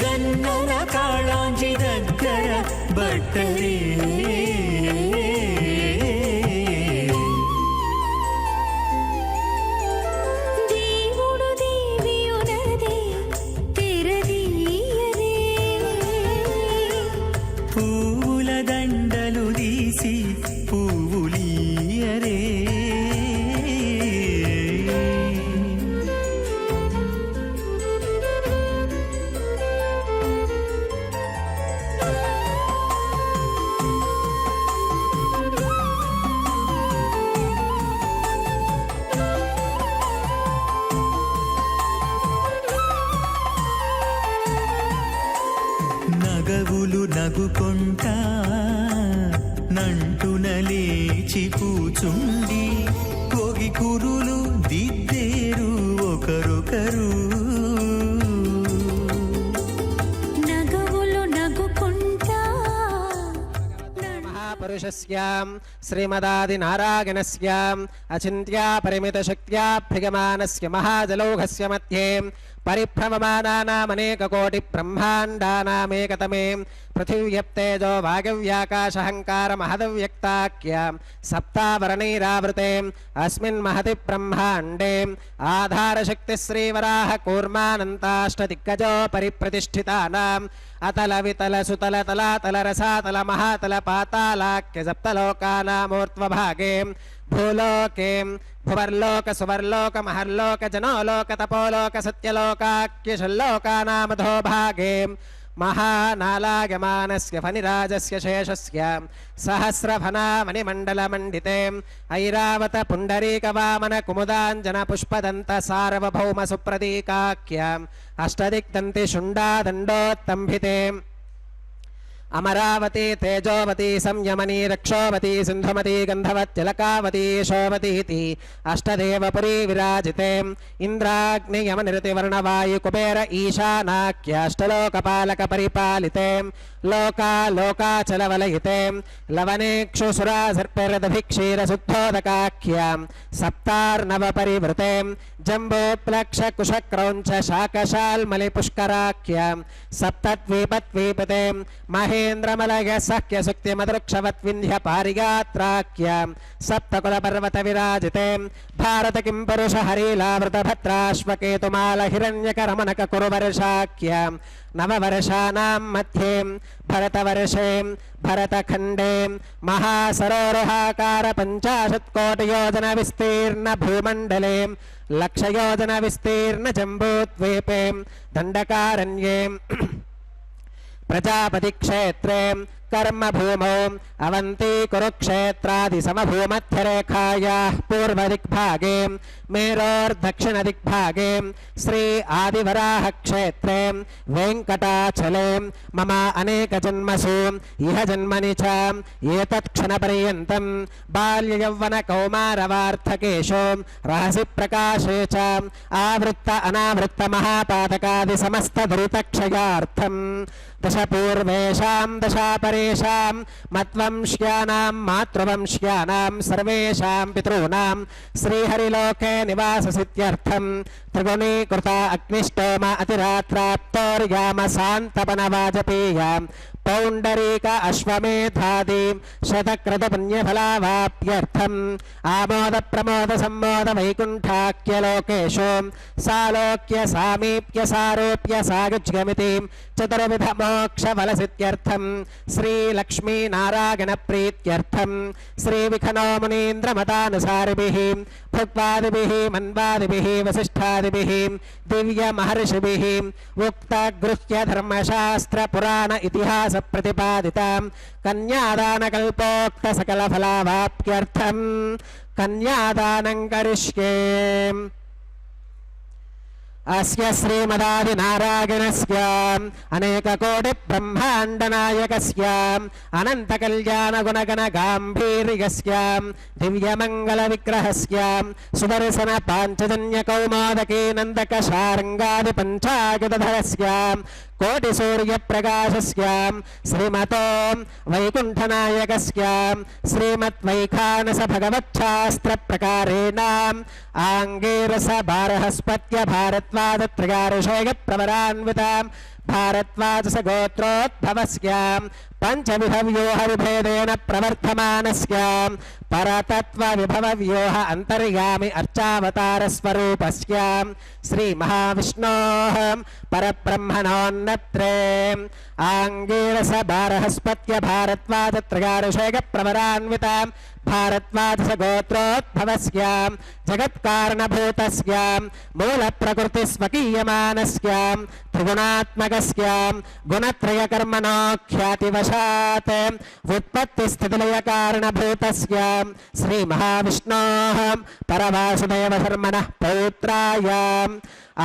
గన్నన కాళాంజి దగ్గర బట్టరే దేవుడు దేవియునదే తెరదీయరే పువ్వుల దండలు తీసి పువ్వులీయరే నగవులు నగుకొంటా నంటున లేచి కూచుండి పొగి కురులు దిద్దేరు ఒకరొకరు నగవులు నగుకుంటా మహాపురుషస్యాం శ్రీమదాదినారాయణస్యాం అచింత్యా పరిమితశక్త్యాభ్యగమానస్య మహాజలౌఘస్య మధ్యే పరిభ్రమమానానామనేకకోటి బ్రహ్మాండానామేకతమే పృథివ్యప్తేజో వాగవ్యాకాశహంకార మహదవ్యక్తాఖ్య సప్తావరణైరావృతే అస్మిన్ మహతి బ్రహ్మాండే ఆధారశక్తి శ్రీవరాహ కూర్మానంతాష్టదిగ్గజో పరిప్రతిష్ఠితానాం అతల వితల సుతల తలాతల రసాతల మహాతల పాతాళాఖ్య సప్తలోకానామూర్ధ్వభాగే భూలోకే భువర్లోక సువర్లోక మహర్లోక జనోలోక తపోలోక సత్యలోకాఖ్యషల్లోకానామధో భాగే మహానాలాయమానస్య ఫణిరాజస్య శేషస్య సహస్రఫణామణిమండలమండితే ఐరావత పుండరీకవామన కుముదాంజన పుష్పదంత సార్వభౌమ సుప్రతీకాఖ్య అష్టదిక్తంతి శుండాదండోత్తంభితే అమరావతి తేజోవతి సంయమని రక్షోవతి సింధుమతి గంధవత్తిలకావతి యశోవతీతి అష్టదేవపురీ విరాజితే ఇంద్రాగ్నియమనిరతివర్ణవాయు కుబేర ఈశానాఖ్యాష్టలోకపాలక పరిపాలితే లోకాలోకాచలవలయితే లవనేక్షుసురాసర్పిరదభిక్షీరశుద్ధోదకాఖ్యాం సప్తార్ణవ పరివృతే జంబోప్లక్షకుశక్రౌంచ శాకశాల్మలిపుష్కరాఖ్యాం సప్తద్వీపద్వీపతే మహేంద్రమలయ సఖ్య సుక్తిమదృక్షవద్వింధ్య పారిగాత్రాఖ్యాం సప్తకులపర్వత విరాజితే భారత కిం పరుష హరీలావృత భద్రాశ్వకేతుమాల హిరణ్యకరమణక కురువర్షాఖ్యాం నవవర్షానాం మధ్యే భరతవర్షే భరతఖండే మహాసరోరుహాకార 50 కోటియోజన విస్తీర్ణ భూమండలే లక్షయోజన విస్తీర్ణ జంబూద్వీపే దండకారణ్యే ప్రజాపతి క్షేత్రే कर्मभूमौ अवंती कुरुक्षेत्रादि समभूमध्यरेखायाः पूर्वदिग्भागे मेरोर्दक्षिणदिग्भागे श्री आदिवराह क्षेत्रे वेंकटाचले मम अनेकजन्मसु इह जन्मनि च एतत्क्षणपर्यन्तं बाल्ययौवनकौमारवार्थकेषु रहसि प्रकाशे च आवृत्त अनावृत्त महापातकादि समस्तदुरितक्षयार्थं दशपूर्वेषां दशापरेषां मत्वंश्यानां मातृवंश्यानां सर्वेषां पितॄणां श्रीहरिलोके निवाससिद्ध्यर्थं त्रिगुणीकृता अग्निष्टोम अतिरात्राप्तोर्याम शान्तपनवाजपेय पौण्डरीक अश्वमेधादि शतक्रतुपुण्यफलावाप्यर्थम् आमोद प्रमोद सम्मोद वैकुण्ठाख्यलोकेषु सालोक्य सामीप्य सारोप्य सायुज्यमिति चतुर्विध मोक्षफलसिद्ध्यर्थं श्रीलक्ष्मीनारायणप्रीत्यर्थं श्रीविखनो मुनीन्द्रमतानुसारिभिः भृग्वादिभिः मन्वादिभिः वसिष्ठादिभिः दिव्यमहर्षिभिः उक्तगृह्य धर्मशास्त्र पुराण इतिहास प्रतिपादितां कन्यादानकल्पोक्त सकलफलावाप्त्यर्थं कन्यादानं करिष्ये। अस्य श्रीमदादिनारायणस्य अनेककोटिब्रह्माण्डनायकस्य अनन्तकल्याणगुणगणगाम्भीर्यस्य दिव्यमङ्गलविग्रहस्य सुदर्शनपाञ्चजन्यकौमोदकी नन्दकशार्ङ्गादिपञ्चायुधरस्य कोटिसूर्यप्रकाशस्य श्रीमतो वैकुण्ठनायकस्य श्रीमद्वैखानस भगवच्छास्त्रप्रकारेण आङ्गीरस बारहस्पत्य भारद्वाजत्रयाऋषेयप्रवरान्वितां भारद्वाजस गोत्रोद्भवस्य पञ्चविधव्यूहविभेदेन प्रवर्धमानस्य परतत्त्वविभवव्यूह अन्तर्यामि अर्चावतारस्वरूपस्य श्रीमहाविष्णोः परब्रह्मणोन्नत्रे आङ्गीरस बारहस्पत्य भारद्वाजत्रयाऋषेयप्रवरान्वितां भारद्वाजस गोत्रोद्भवस्य जगत्कारणभूतस्य मूलप्रकृतिस्वकीयमानस्य त्रिगुणात्मकस्य गुणत्रयकर्मणो ख्यातिवशात् उत्पत्तिस्थितिलयकारणभूतस्य श्रीमहाविष्णोः परवासुदेवशर्मणः पौत्राय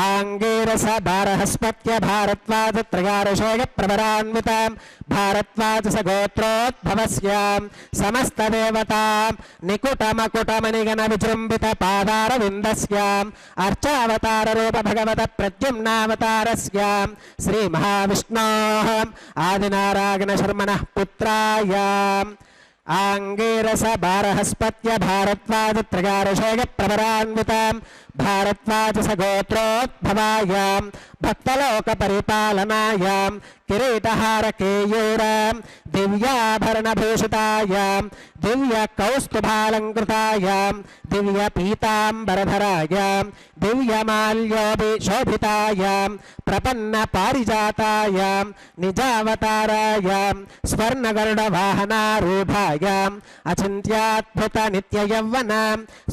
आङ्गीरस बारहस्पत्य भारद्वाजत्रयाऋषेयप्रवरान्वितां भारद्वाजस गोत्रोद्भवस्य समस्तदेवता निकुटमकुटमनिगण विजृम्भित पादारविन्दस्य अर्चावताररूप भगवत प्रद्युम्नावतारस्य श्रीमहाविष्णोः आदिनारायणशर्मणः पुत्राय आङ्गीरस बारहस्पत्य भारद्वाजत्रयाऋषेयप्रवरान्वितां भारद्वाजस गोत्रोद्भवाय भक्तलोकपरिपालनाय किरीटहारकेयूर दिव्याभरणभूषिताय दिव्यकौस्तुभालङ्कृताय दिव्यपीताम्बरधराय दिव्यमाल्योभिशोभिताय प्रपन्नपारिजाताय निजावताराय स्वर्णगरुडवाहनारूढाय अचिन्त्याद्भुतनित्ययौवन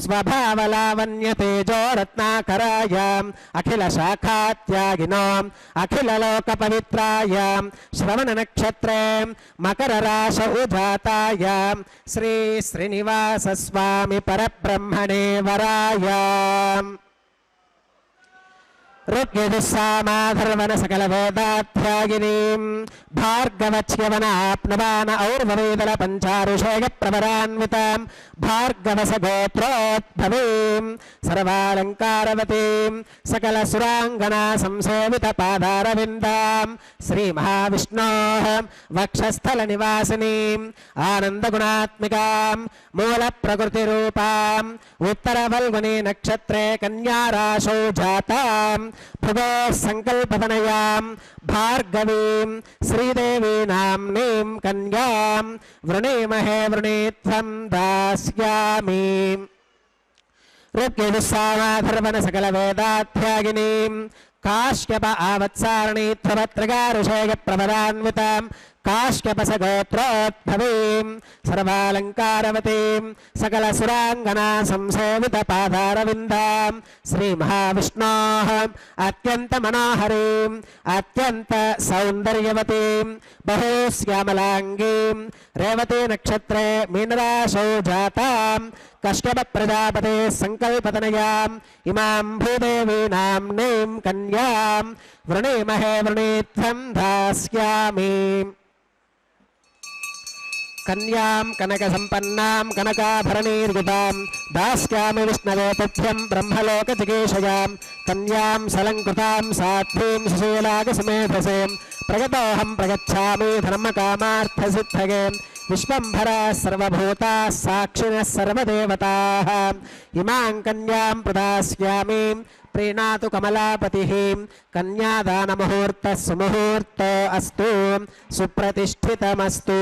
स्वभावलावण्यतेजोरत्नाकराय अखिलशाखात्यागिनो अखिललोकपवित्राय श्रवणनक्षत्रे मकरराश उजाताय श्री श्रीनिवासस्वामि परब्रह्मणे वराय ऋग्यजुस्सामाधर्वण सकलवेदाध्यायिनीं भार्गवच्यवनाप्नवान और्ववेदल पञ्चाऋषेयप्रवरान्वितां भार्गवस गोत्रोद्भवीं सर्वालङ्कारवतीं सकलसुराङ्गना संसेवितपादारविन्दां श्रीमहाविष्णोः वक्षस्थलनिवासिनीम् आनन्दगुणात्मिकां मूलप्रकृतिरूपाम् उत्तरफल्गुनी नक्षत्रे कन्याराशौ जातां भुवोः सङ्कल्पतनयां भार्गवीं श्रीदेवी नाम्नीं कन्यां वृणीमहे वृणीत्वं दास्यामि ऋग्यजुस्सामाधर्वण सकलवेदाध्यायिनीं काश्यप आवत्सारणीत्वपत्रगाऋषेयप्रवरान्वितां काश्यपस गोत्रोद्भवीं सर्वालङ्कारवतीं सकलसुराङ्गना संसेवितपादारविन्दां श्रीमहाविष्णोः अत्यन्तमनोहरीं अत्यन्तसौन्दर्यवतीं बहुश्यामलाङ्गीं रेवती नक्षत्रे मीनराशौ जातां कश्यपप्रजापते सङ्कल्पतनयाम् इमां भूदेवी नाम्नीं कन्यां वृणीमहे वृणीत्वं दास्यामि कन्यां कनकसम्पन्नां कनकाभरणीर्युतां दास्यामि विष्णवे तुभ्यं ब्रह्मलोकजिगीषयां कन्यां सलङ्कृतां साध्वीं सुशीलागसमेधसें प्रगतोऽहं प्रगच्छामि धर्मकामार्थसिद्धये विश्वम्भराः सर्वभूताः साक्षिणः सर्वदेवताः इमां कन्यां प्रदास्यामि प्रीणातु कमलापतिः कन्यादानमुहूर्तः सुमुहूर्तो अस्तु सुप्रतिष्ठितमस्तु।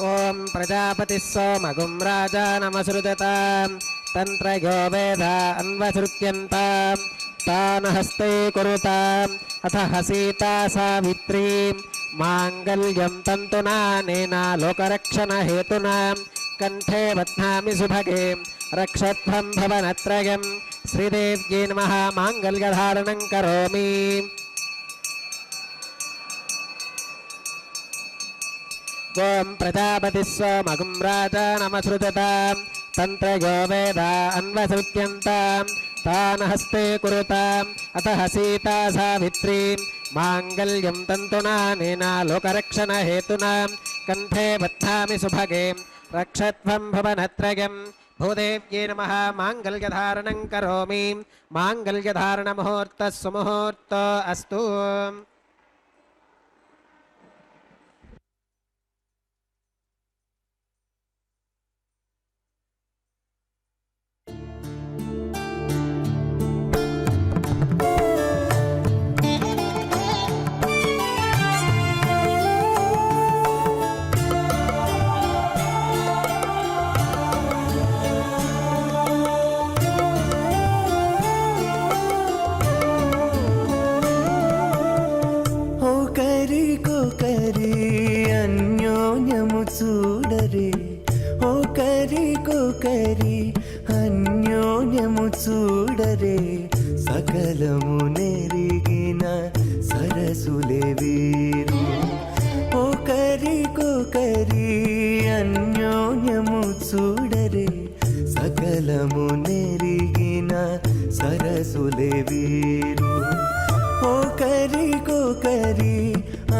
ఓం ప్రజాపతి సోమగుం రాజానమసృజతాం తంత్రయో వేద అన్వసృత్యంతాం తాన్ హస్తే కురుతాం అథ సీతా సావిత్రీ మాంగళ్యం తంతునా నేనా లోకరక్షణ హేతునా కంఠే బధ్నామి సుభగే రక్షత్వం భవనత్రయం శ్రీదేవ్యై నమః మాంగళ్యధారణం కరోమి. ఓం ప్రజాపతి సోమగుం రాజానమసృజతాం తంత్రయో వేద అన్వసృత్యంతాం తాన్ హస్తే కురుతాం అథ సీతా సావిత్రీ మాంగళ్యం తంతునా నేనా లోకరక్షణ హేతునా కంఠే బధ్నామి సుభగే రక్షత్వం భువనత్రయం భూదేవ్యై నమః మాంగళ్యధారణం కరోమి. మాంగళ్యధారణ ముహూర్త సుముహూర్త అస్తు. ఒకరికొకరి అన్యోన్యము చూడరే, ఒకరికొకరి అన్యోన్యము చూడరే, సకలము నెరిగిన సరసులే వీరు. ఒకరికొకరి అన్యోన్యము చూడరే, సకలము నెరిగిన సరసులే వీరు. ఒకరికొకరి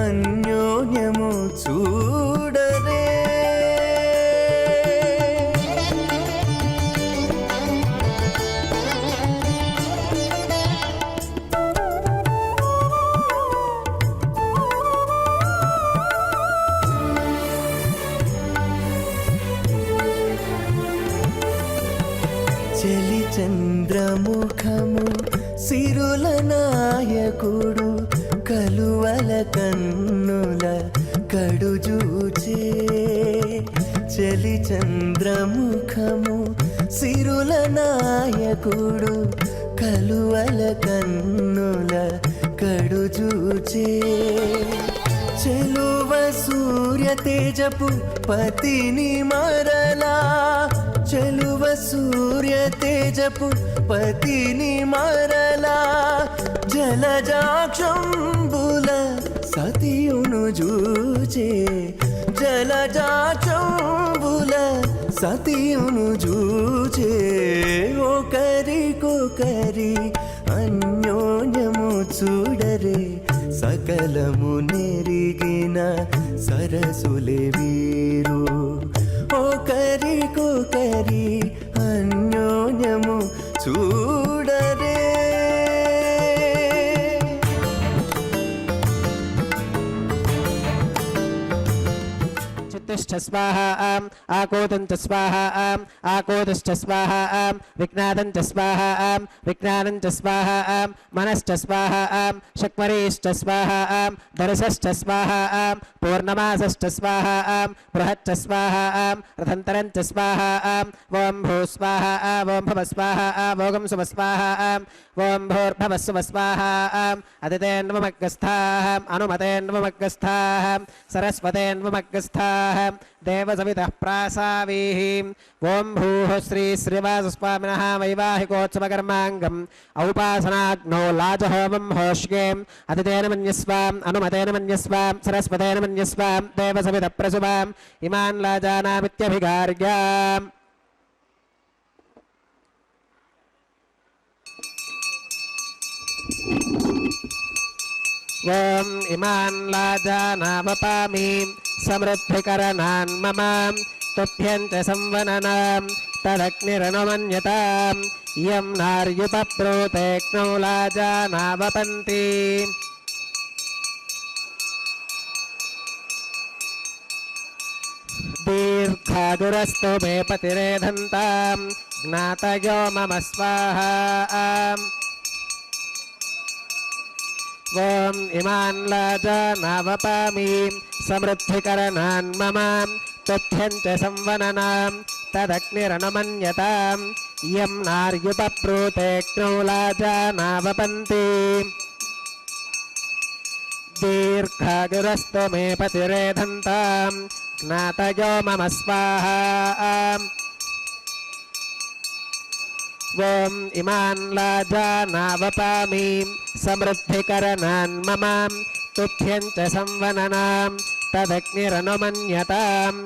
అన్యోన్యము చూడరే. చెలి చంద్రముఖము సిరుల నాయకుడు, కలువల కన్నుల కడుజూచే. చెలి చంద్రముఖము సిరుల నాయకుడు, కలువల కన్నుల కడుజూచే. చెలువ సూర్య తేజపు పతిని మరలా, చెలువ సూర్య తేజపు పతిని మరలా, జలజాక్షంబుల సతియును జూచే. జలజాక్షంబుల సతియును జూచే. ఒకరికొకరి అన్యోన్యము చూడరే, సకలము నెరిగిన సరసులే వీరు. ఒకరికొకరి అన్యోన్యము చూడరే. చిత్తిష్ఠ స్వాహా ఆకోదం చ స్వాహా ఆకోదశ్చ స్వాహా విజ్ఞాతం చ స్వాహా విజ్ఞానం చ స్వాహా మనశ్చ స్వాహా శక్వరీశ్చ స్వాహా దర్శశ్చ స్వాహా పూర్ణమాసశ్చ స్వాహా బృహచ్చ స్వాహా రథంతరం చ స్వాహా ఓం భూ స్వాహా ఓం భవ స్వాహా ఓం శుభ స్వాహా ఓం భూర్భవస్సువ స్వాహా అదితేన్వమగ్గస్థాః అనుమతేన్వమగ్గస్థాః సరస్వతేన్వమగ్గస్థాః దేవసవితః ప్రాసావీః. ఓం భూః శ్రీ శ్రీవాసస్వామినः వైవాహికోత్సవకర్మాంగం ఔపాసనాగ్నో లాజహోమం హోష్యేం అదితేన మన్యస్వాం అనుమతేన మన్యస్వాం సరస్వతేన మన్యస్వాం దేవసవితః ప్రసువాం ఇమాన్ లాజానామిత్యభిగార్యాం. ఓం ఇమాన్ లాజానామపామి సమృద్ధికరణాన్ మమ తుభ్యం చ సంవననాం తదగ్నిరనుమన్యతాం ఇయం నార్యుపబ్రూతేక్నౌ లాజానావపంతి. దీర్ఘాదురస్తు మే పతిరేధంతాం జ్ఞాతయో మమ స్వాహా. ॐ इमान् लाजानावपामि समृद्धिकरणान् मम तुभ्यं च संवननां तदग्निरनुमन्यताम् यं नार्युपप्रूते लाजानावपन्ति दीर्घायुरस्तु मे पतिरेधन्तां ज्ञातयो मम स्वाहा ॐ इमान् लाजानावपामि समृद्धिकरणान् मम तुभ्यं च संवननां तदग्निरनुमन्यताम्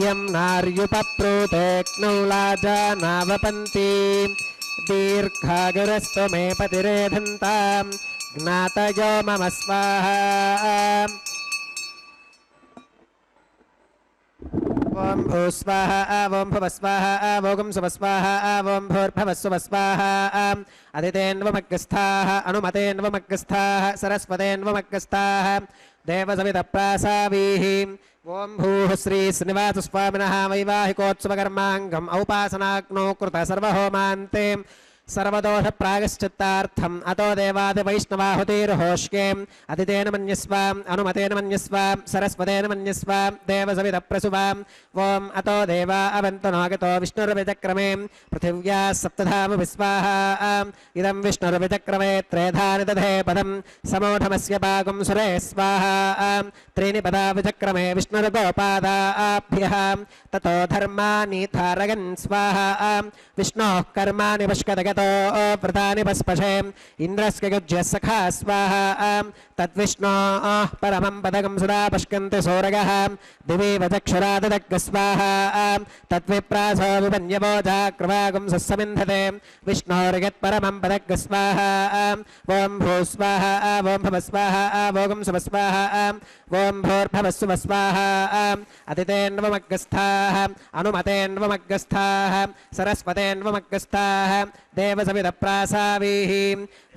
यं नार्युपप्रूते लाजानावपन्ति दीर्घायुरस्तु मे पतिरेधन्तां ज्ञातयो मम स्वाहा ॐ भूस्वाहा ॐ भुवस्वाहा ॐ सुवस्वाहा ॐ भूर्भुवस्सुवस्वाहा अदितेन्वमग्रस्थाः अनुमतेन्वमग्रस्थाः सरस्वतेन्वमग्रस्थाः देवसवितप्रासावीः ॐ भूः श्री श्रीनिवासस्वामिनः वैवाहिकोत्सवकर्माङ्गम् औपासनाग्नौ कृत सर्वहोमान्ते सर्वदोषप्रायश्चित्तार्थम् अतो देवादिवैष्णवाहुतिर्होष्ये अदितेन मन्यस्वाम् अनुमतेन मन्यस्वाम् सरस्वतेन त्वमेव देवसवितप्रसुवाम् ॐ अतो देवा अवन्तनागतो विष्णुर्विचक्रमे पृथिव्या सप्तधामविस्वाहा इदं विष्णुर्विचक्रमे त्रेधानि दधे पदं समूढमस्य पागुं सुरे स्वाहा त्रीणि पदा विचक्रमे विष्णुर्गोपादाभ्यः ततो धर्माणि धारयन् स्वाहा विष्णोः कर्माणि पश्कतगतो व्रतानि पस्पशे इन्द्रस्य युज्य सखा स्वाहा तद्विष्णोः परमं पदकं सदा पश्यन्ति सौरगः दिवि वचक्षुराददग् स्वाहा तद्विप्रासो विपन्यवो जाक्रवागुं सस्समिन्धते विष्णोर्यत्परमं पदग् स्वाहा ॐ भूस्वाहा ॐ भवस्वाहा ॐ सुवस्वाहा ॐ भूर्भवस्सुवस्वाहा अदितेन्वमग्रस्थाः अनुमतेन्वमग्रस्थाः सरस्वतेन्वमग्रस्थाः देवसवितप्रासावीः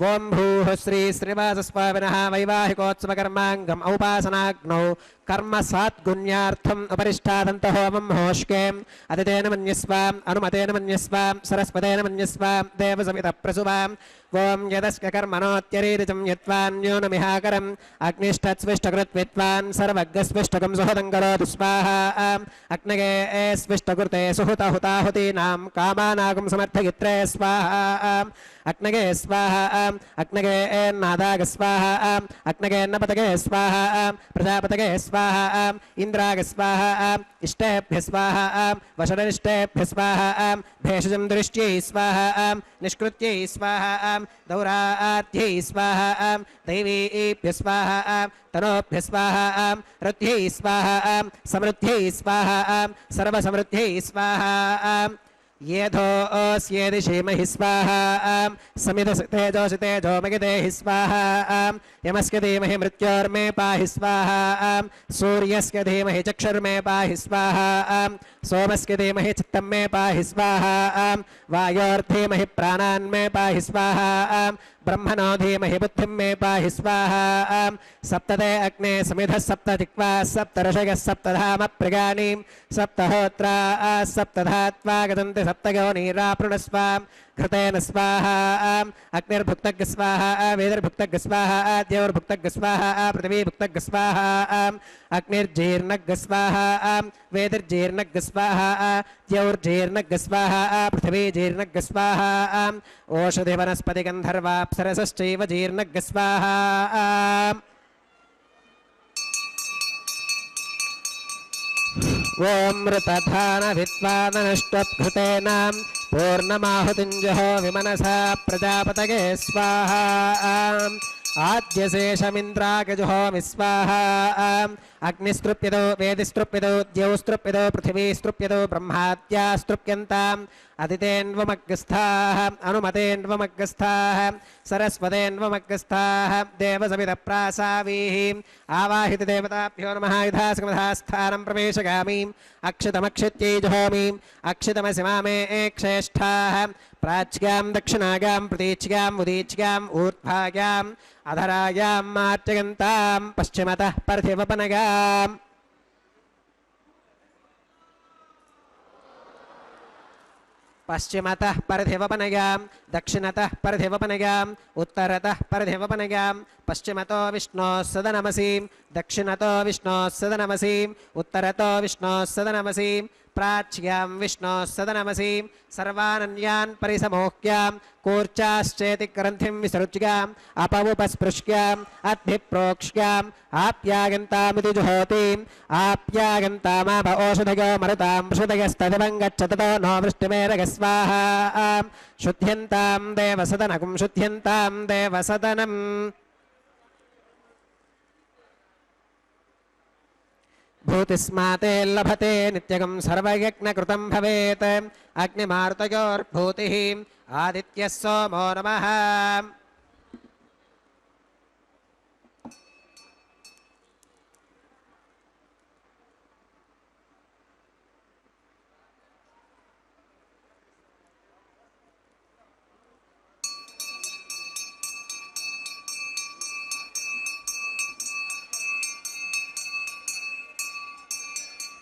ॐ भूः श्री श्रीनिवासस्वामिनः वैवाहिकोत्सवकर्माङ्गम् औपासनाग्नौ कर्म सात्गुण्यार्थम् उपरिष्टादन्तहोमं होष्के अदितेन मन्यस्वाम् अनुमतेन मन्यस्वाम् सरस्वतेन मन्यस्वाम् देवसवितप्रसुवाम् ॐ यदस्य कर्मणोत्यरीरिचं यत्वान्योनमिहाकरम् अग्निष्ठत्स्विष्टकृत्वित्वान् सर्वज्ञस्विष्टकं सुहृदं करोतु स्वाहा अग्नगे स्विष्टकृते सुहुताहुताहुतीनां कामानागं समर्थयित्रे स्वाहा अग्नगे स्वाहा अग्नगे नादाग स्वाहा अग्नगे नपतगे स्वाहा प्रजापतगे स्वाहा इन्द्राग स्वाहा इष्टेभ्य स्वाहा वशनिष्टेभ्य स्वाहा भेषजं दृष्ट्यै स्वाहा निष्कृत्यै स्वाहा दौराध्यै स्वाहा दैवीभ्य स्वाहा तनोभ्य स्वाहा रथ्यै स्वाहा समृद्ध्यै स्वाहा सर्वसमृद्ध्यै स्वाहा येधोऽस्येदिशीमहि स्वाहा समिधस्तेजोषि तेजोमगिदेहि स्वाहा यमस्य धीमहि मृत्योर्मे पाहि स्वाहा सूर्यस्य धीमहि चक्षुर्मे पाहि स्वाहा सोमस्य धीमहि चित्तं मे पाहि स्वाहा वायोर्धीमहि प्राणान् मे पाहि स्वाहा ब्रह्मणो धीमहि बुद्धिं मे पाहि स्वाहा सप्तते अग्ने समिधः सप्त जिह्वा सप्त ऋषयः सप्तधाम प्रगानि सप्तहोत्रा सप्तधात्वा गदन्ति सप्तयोनिरापृणस्व घृतेन स्वाहा अग्निर्भुक्तग् स्वाहा वेदिर्भुक्तग् स्वाहा द्यौर्भुक्तग् स्वाहा पृथिवीभुक्तग् स्वाहा अग्निर्जीर्णग् स्वाहा वेदिर्जीर्णग् स्वाहा द्यौर्जीर्णग् स्वाहा पृथिवीजीर्णग् स्वाहा ओषधिवनस्पतिगन्धर्वाप्सरसश्चैव जीर्णग् स्वाहा ॐ मृतधानभित्वादनष्टघृतेन पूर्णमाहुतिञ्जहो विमनसा प्रजापतये स्वाहा आद्यशेषमिन्द्रागजुहो विस्वाहा अग्निस्तृप्यतो वेदिस्तृप्यतो द्यौस्तृप्यतो पृथिवीस्तृप्यतो ब्रह्माद्यास्तृप्यन्ताम् अदितेन्वमग्रस्थाः अनुमतेन्वमग्रस्थाः सरस्वतेन्वमग्रस्थाः देवसवितप्रासावीः आवाहित देवताभ्यो नमः यथासमधास्थानं प्रवेशगामि अक्षितमक्षित्यै जुहोमि अक्षितमसि मामे क्षेष्ठाः प्राच्यां दक्षिणायां प्रतीच्यां उदीच्यां ऊर्ध्वायाम् अधरायां मार्जयन्तां पश्चिमतः पर्थिवपनगाम् పశ్చిమతః పరిధివపనయాం దక్షిణతః పరిధివపనయాం ఉత్తరతః పరిధివపనయాం పశ్చిమతో విష్ణోः సదనమసీం దక్షిణతో విష్ణోः సదనమసీం ఉత్తరతో విష్ణోः సదనమసీం ప్రాచ్యాం విష్ణోः సదనమసీం సర్వానన్యాన్ పరిసమోహ్యాం కూర్చాశ్చేతి గ్రంథిం విసృజ్యాం అపవుపస్పృశ్యాం అద్భిప్రోక్ష్యాం ఆప్యాగంతామితి జుహోతిం ఆప్యాగంతామాప ఓషధయో మరుతాం వృషదయస్తదివం గచ్చతతో నో వృష్టిమేరగస్వాహా శుద్ధ్యంతాం దేవసదనకం శుద్ధ్యంతాం దేవసదనం భూతిస్మాతే లభతే నిత్యగం సర్వయజ్ఞకృతం భవేత్ అగ్నిమారుతయోర్భూతిః ఆదిత్యः సోమో నమః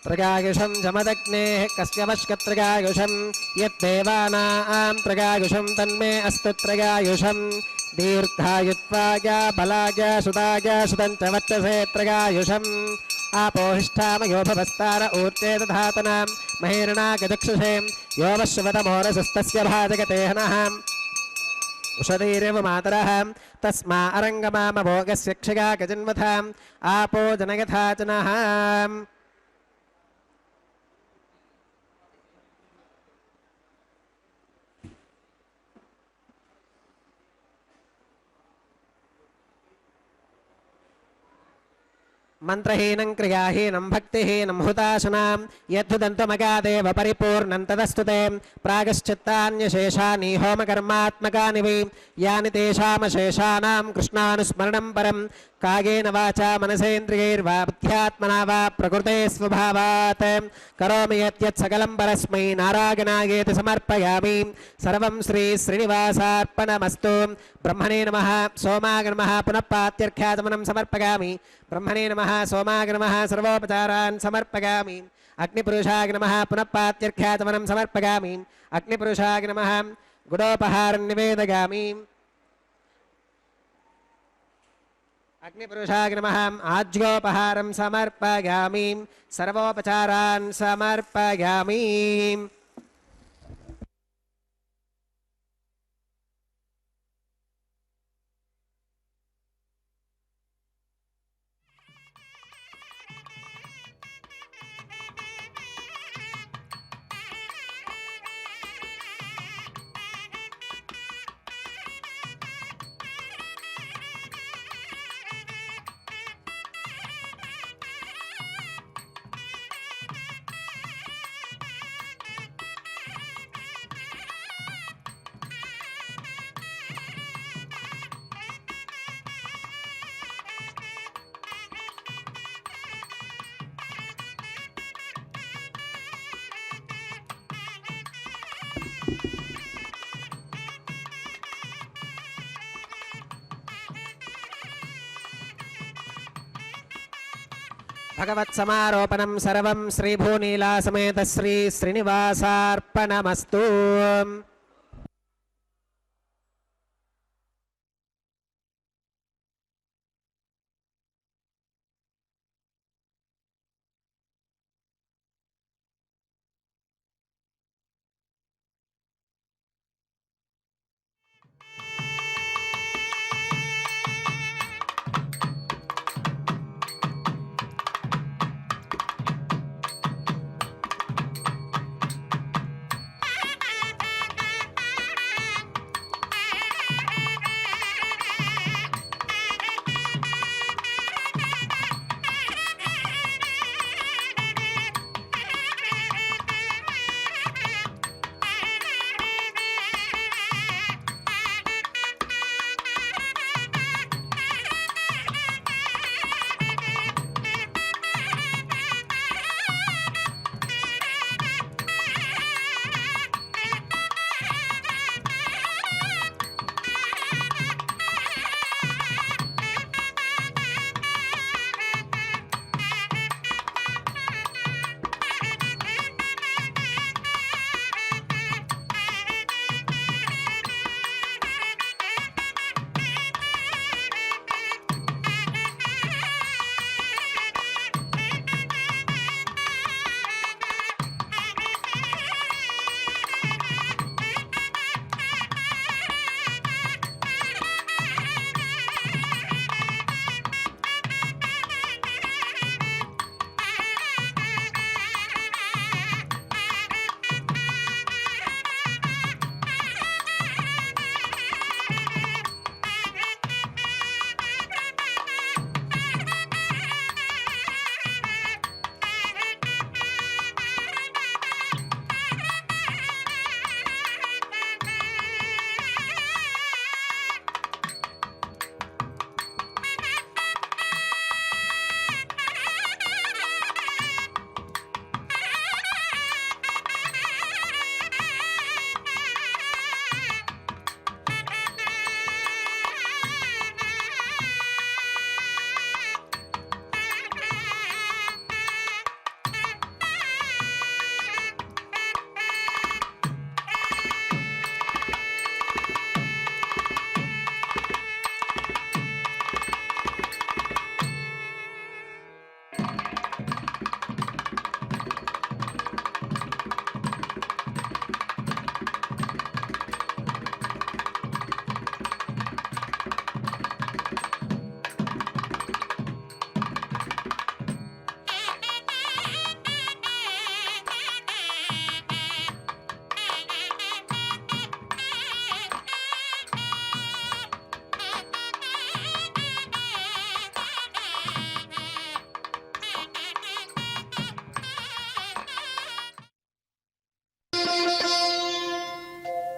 త్రయాయుషం జమదగ్నేః కస్యవష్కత్రయాయుషం యద్దేవానాం త్రయాయుషం తన్మే అస్తు త్రయాయుషం దీర్ఘాయుత్వాయ బలాయ సుతాయ సుతం చ వర్చసే త్రయాయుషం ఆపోహిష్టామయో భవస్తార ఊర్జే దధాతనాం మహేరణాగచక్షుషే యో వశ్వతమోరసస్తస్య భాజగతేహనః ఉషధీరేవ మాతరః తస్మా అరంగమామభోగస్య క్షగా గజన్వథాం ఆపో జనయథా జనః మంత్రహీనం క్రియాహీనం భక్తిహీనం హుతాశనాం యద్ధుదంతమగాదేవ పరిపూర్ణం తదస్తు తే ప్రాగశ్చిత్తాన్యశేషాని హోమకర్మాత్మకాని వై యాని తేషామశేషానాం కృష్ణానుస్మరణం పరం కాయేన వాచా మనసేంద్రియైర్వా బుద్ధ్యాత్మనా వా ప్రకృతే స్వభావాత్ కరోమి యత్యత్ సకలం పరస్మై నారాయణాయేతి సమర్పయామి సర్వం శ్రీ శ్రీనివాసార్పణమస్తు బ్రహ్మణే నమః సోమాయ నమః పునః పాత్యర్ఘ్యాచమనం సమర్పయామి బ్రహ్మణే నమః సోమాయ నమః సర్వోపచారాన్ సమర్పయామి అగ్నిపురుషాయ నమః పునః పాత్యర్ఘ్యాచమనం సమర్పయామి అగ్నిపురుషాయ నమః గుడోపహారం నివేదయామి అగ్నిపురుషాయ నమః ఆజ్యోపహారం సమర్పయామి సర్వోపచారాన్ సమర్పయామి భగవత్సమారోపణం సర్వం శ్రీభూనీలాసమేత శ్రీ శ్రీనివాసార్పణమస్తు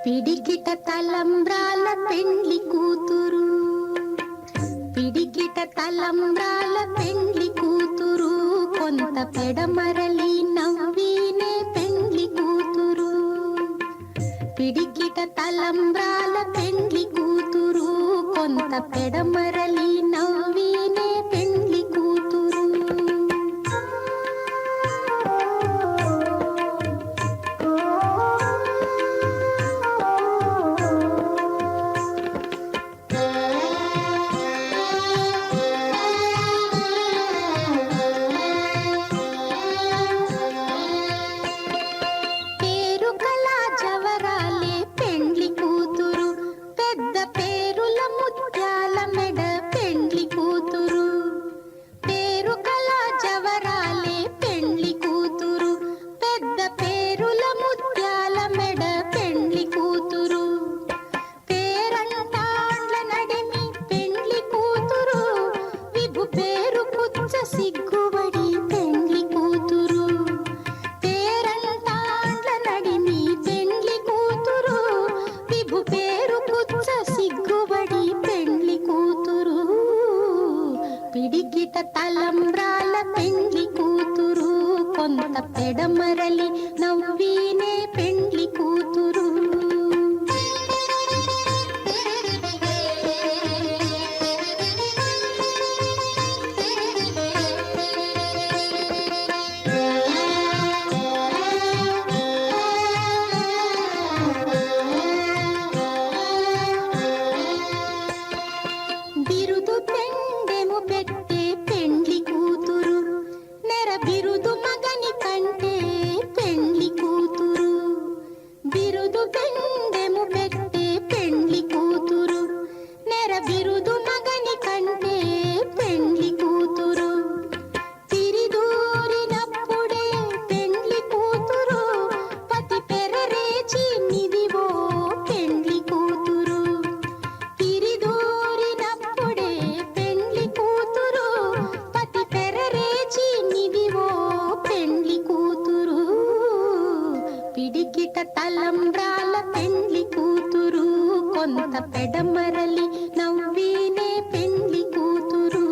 పిడికిట తలంబ్రాల పెండ్లి కూతురు, పిడికిట తలంబ్రాల పెండ్లి కూతురు, కొంత పెడమరలి నవ్వినే పెండ్లి కూతురు. పిడికిట తలంబ్రాల పెండ్లి కూతురు, కొంత పెడమరలి నవ్వినే పెండ్లి కూతురు. పేరు కళ జవరాలే పెండ్లి కూతురు, పెద్ద పేరుల ముత్యాల మెడ పెండ్లి కూతురు. పేరు కళ జవరాలే పెండ్లి కూతురు, పెద్ద పేరుల ముత్యాల మెడ పెండ్లి కూతురు. పేరంటాండ్ల నడిమి పెండ్లి కూతురు, విభు పేరు కుచ్చ సిగ్గుబడి పెండ్లి కూతురు. పేరంటాండ్ల నడిమి పెండ్లి కూతురు, విభు పేరు కుచ్చ సిగ్గుబడి పెండ్లి కూతురు. పిడికిట తలంబ్రాల పెండ్లి కూతురు, కొంత పెడమరలి నవ్వినే పెండ్లి కూతురు. బిరుదు పెండెము పెట్టే పెండ్లి కూతురు, నెర బిరుదు మగని కంటే పెండ్లి కూతురు. బిరుదు పెండెము పెట్టే పెండ్లి కూతురు, నెర బిరుదు మగని కంటే పెండ్లి కూతురు. తిరిదూరినప్పుడే పెండ్లి కూతురు, పతి పెరరేచి నిదివో పెండ్లి కూతురు. తిరిదూరినప్పుడే పెండ్లి కూతురు, పతి పెరరేచి నిదివో పెండ్లి కూతురు. పిడికిట తలంబ్రాల పెండ్లి కూతురు, కొంత పెడమరలి నవ్వినే పెండ్లి కూతురు.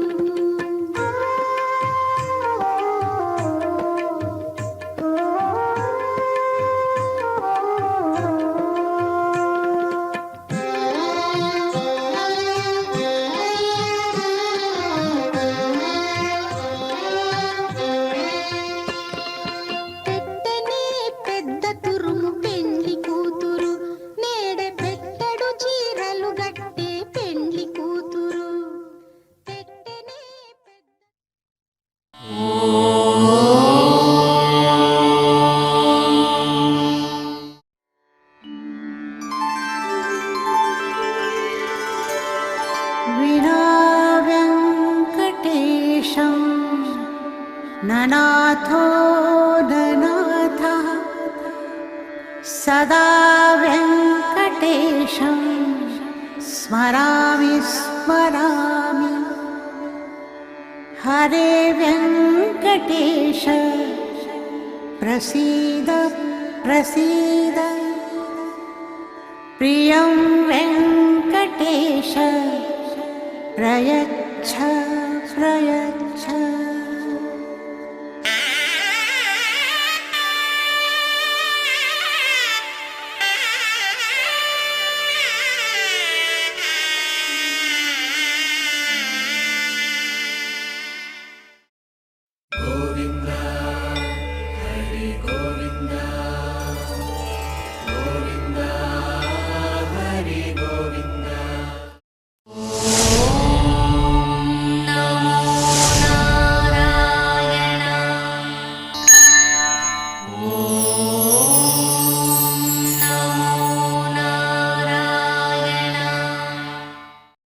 పెట్టనే పెద్ద తురుము పెండ్లి కూతురు, నేడే పెట్టడు చీరలు గట్టే పెండ్లి కూతురు. పెట్టనే పెద్ద विना वेङ्कटेशं ननाथो ननाथः, सदा वेङ्कटेशं स्मरामि स्मरामि. हरे वेङ्कटेश प्रसीद प्रसीद, प्रियं वेङ्कटेश प्रयच्छ